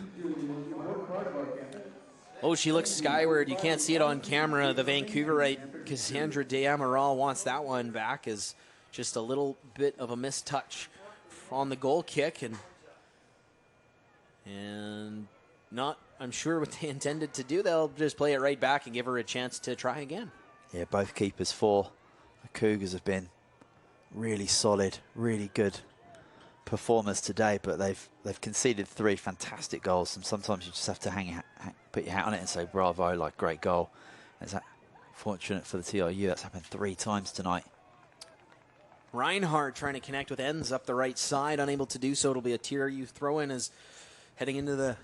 Oh, she looks skyward. You can't see it on camera. The Vancouverite Cassandra De Amaral wants that one back, as just a little bit of a missed touch on the goal kick, and not, I'm sure, what they intended to do. They'll just play it right back and give her a chance to try again. Yeah, both keepers for the Cougars have been really solid, really good performers today, but they've conceded 3 fantastic goals, and sometimes you just have to put your hat on it and say bravo, like great goal. It's fortunate for the TRU that's happened 3 times tonight. Reinhardt trying to connect with Ends up the right side, unable to do so. It'll be a TRU throw-in as heading into the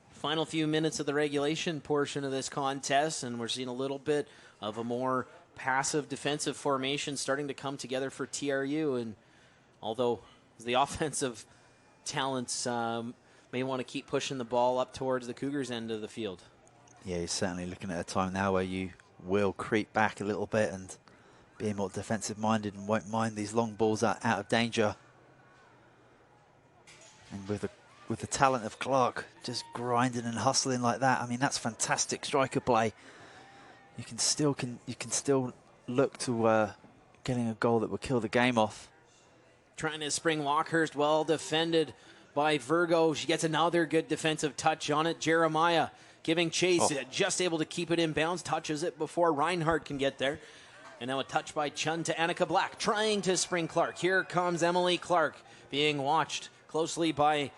final few minutes of the regulation portion of this contest, and we're seeing a little bit of a more passive defensive formation starting to come together for TRU. And although the offensive talents may want to keep pushing the ball up towards the Cougars' end of the field. Yeah, you're certainly looking at a time now where you will creep back a little bit and be more defensive-minded and won't mind these long balls out of danger. And with the talent of Clark just grinding and hustling like that, I mean, that's fantastic striker play. You can still look to getting a goal that will kill the game off. Trying to spring Walkhurst, well defended by Virgo. She gets another good defensive touch on it. Jeremiah giving chase, just able to keep it in bounds, touches it before Reinhardt can get there. And now a touch by Chun to Annika Black, trying to spring Clark. Here comes Emily Clark, being watched closely by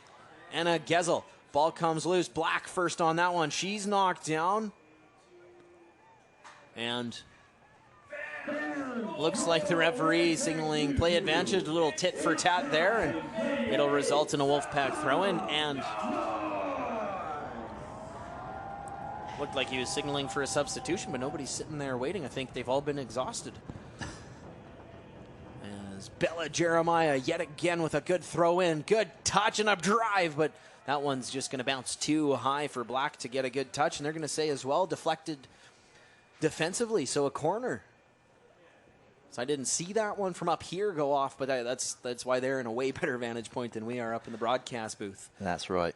Anna Gezel. Ball comes loose. Black first on that one. She's knocked down. And looks like the referee signaling play advantage, a little tit for tat there, and it'll result in a WolfPack throw-in. And looked like he was signaling for a substitution, but nobody's sitting there waiting. I think they've all been exhausted. As Bella Jeremiah yet again with a good throw-in, good touch and a drive, but that one's just going to bounce too high for Black to get a good touch, and they're going to say as well, deflected defensively, so a corner. So I didn't see that one from up here go off, but that's why they're in a way better vantage point than we are up in the broadcast booth. That's right.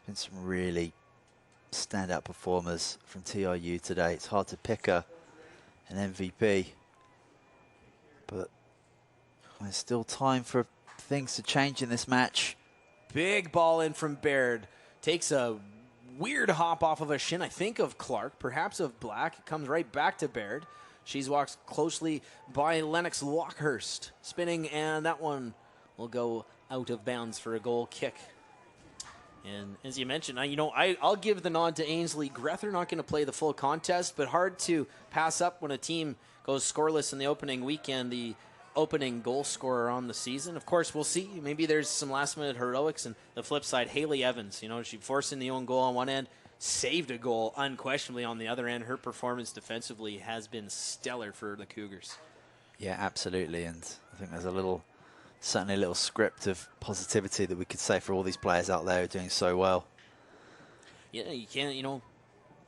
There's been some really standout performers from TRU today. It's hard to pick an MVP, but there's still time for things to change in this match. Big ball in from Baird. Takes a weird hop off of a shin, I think of Clark, perhaps of Black. It comes right back to Baird. She's walked closely by Lennox Walkhurst. Spinning, and that one will go out of bounds for a goal kick. And as you mentioned, I'll give the nod to Ainsley Greth. They're not going to play the full contest, but hard to pass up when a team goes scoreless in the opening weekend, the opening goal scorer on the season. Of course, we'll see. Maybe there's some last-minute heroics. And the flip side, Haley Evans, she forced in the own goal on one end, saved a goal unquestionably on the other end. Her performance defensively has been stellar for the Cougars. Yeah, absolutely. And I think there's certainly a little script of positivity that we could say for all these players out there who are doing so well. Yeah, you can't,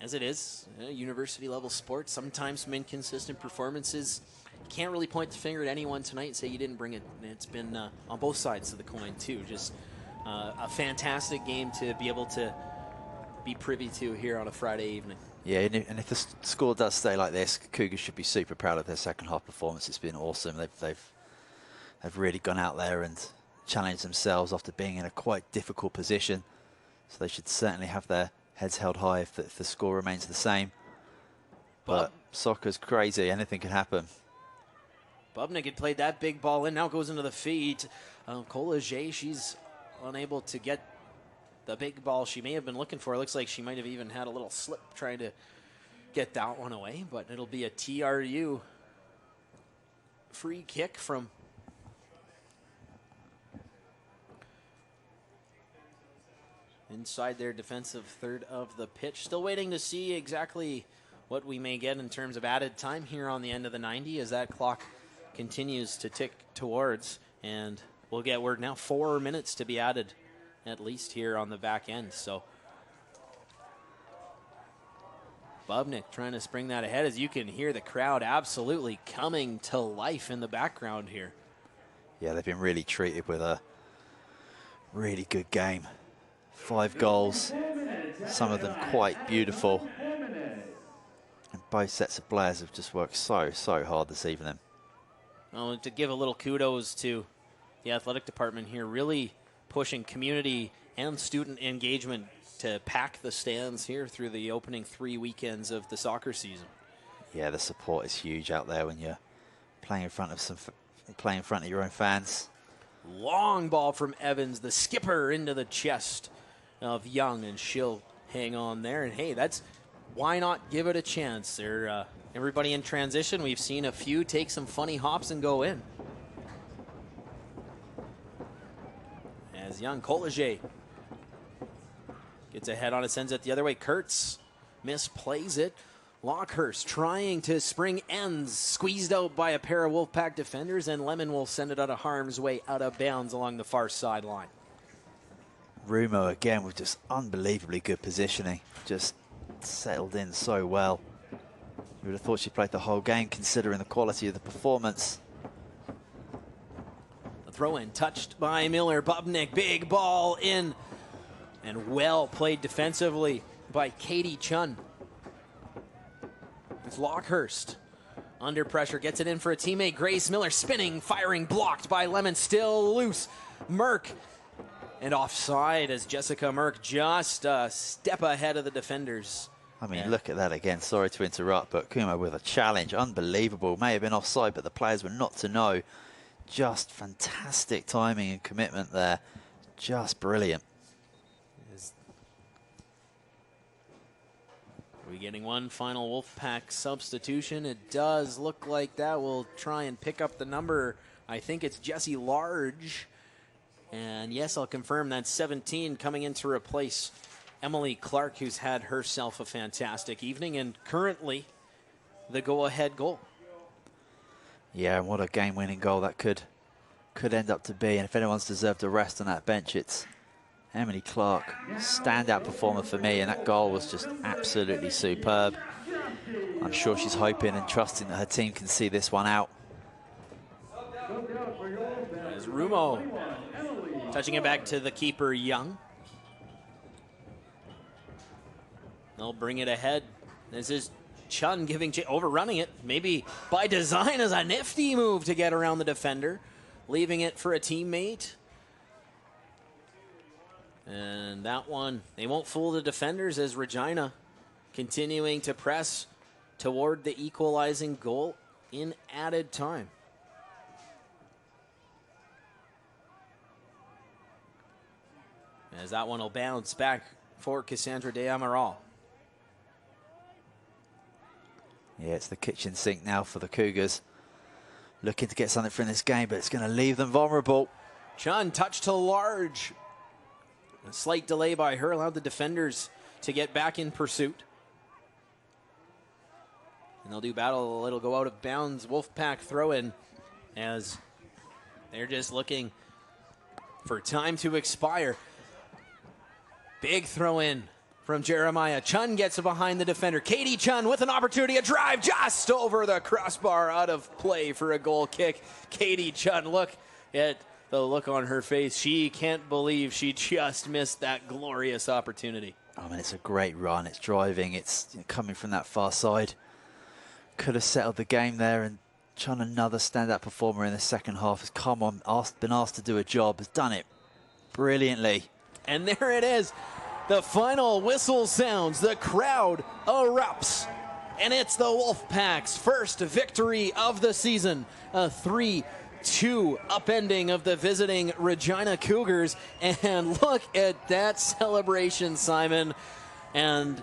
as it is, university-level sports, sometimes some inconsistent performances. You can't really point the finger at anyone tonight and say you didn't bring it. It's been on both sides of the coin, too. Just a fantastic game to be able to be privy to here on a Friday evening. Yeah, and if the score does stay like this, Cougars should be super proud of their second half performance. It's been awesome. They've really gone out there and challenged themselves after being in a quite difficult position. So they should certainly have their heads held high if the score remains the same. But soccer's crazy. Anything can happen. Bubnik had played that big ball in. Now goes into the feet. Collegier, she's unable to get the big ball she may have been looking for. It looks like she might have even had a little slip trying to get that one away. But it'll be a TRU free kick from inside their defensive third of the pitch. Still waiting to see exactly what we may get in terms of added time here on the end of the 90 as that clock continues to tick towards. And we'll get word now 4 minutes to be added at least here on the back end. So Bubnik trying to spring that ahead, as you can hear the crowd absolutely coming to life in the background here. Yeah, they've been really treated with a really good game. 5 goals, some of them quite beautiful. And both sets of players have just worked so hard this evening. Well, to give a little kudos to the athletic department here, really pushing community and student engagement to pack the stands here through the opening 3 weekends of the soccer season. Yeah, the support is huge out there when you're playing in front of your own fans. Long ball from Evans, the skipper into the chest of Young, and she'll hang on there. And hey, why not give it a chance? They're Everybody in transition, we've seen a few take some funny hops and go in. As young Collegier gets ahead on it, sends it the other way. Kurtz misplays it. Lockhurst trying to spring ends, squeezed out by a pair of Wolfpack defenders, and Lemon will send it out of harm's way, out of bounds along the far sideline. Rumo again with just unbelievably good positioning, just settled in so well. You would have thought she played the whole game considering the quality of the performance. The throw in touched by Miller. Bubnik, big ball in, and well played defensively by Katie Chun. It's Lockhurst under pressure, gets it in for a teammate. Grace Miller spinning, firing, blocked by Lemon, still loose. Merck, and offside as Jessica Merck just a step ahead of the defenders. I mean, look at that again. Sorry to interrupt, but Kuma with a challenge. Unbelievable. May have been offside, but the players were not to know. Just fantastic timing and commitment there. Just brilliant. Are we getting one final Wolfpack substitution? It does look like that will try and pick up the number. I think it's Jessie Large. And yes, I'll confirm that's 17 coming in to replace Emily Clark, who's had herself a fantastic evening and currently the go-ahead goal. Yeah, and what a game-winning goal that could end up to be. And if anyone's deserved a rest on that bench, it's Emily Clark. Standout performer for me, and that goal was just absolutely superb. I'm sure she's hoping and trusting that her team can see this one out. As Rumo touching it back to the keeper, Young. They'll bring it ahead. This is Chun overrunning it, maybe by design, as a nifty move to get around the defender, leaving it for a teammate. And that one, they won't fool the defenders as Regina continuing to press toward the equalizing goal in added time. As that one will bounce back for Cassandra de Amaral. Yeah, it's the kitchen sink now for the Cougars. Looking to get something from this game, but it's going to leave them vulnerable. Chun, touch to Large. A slight delay by her allowed the defenders to get back in pursuit. And they'll do battle. It'll go out of bounds. Wolfpack throw in as they're just looking for time to expire. Big throw in from Jeremiah. Chun gets it behind the defender. Katie Chun with an opportunity, a drive just over the crossbar, out of play for a goal kick. Katie Chun, look at the look on her face. She can't believe she just missed that glorious opportunity. I mean, it's a great run. It's driving. It's coming from that far side. Could have settled the game there, and Chun, another standout performer in the second half, has come on, been asked to do a job, has done it brilliantly. And there it is. The final whistle sounds, the crowd erupts, and it's the Wolfpack's first victory of the season. A 3-2 upending of the visiting Regina Cougars. And look at that celebration, Simon. And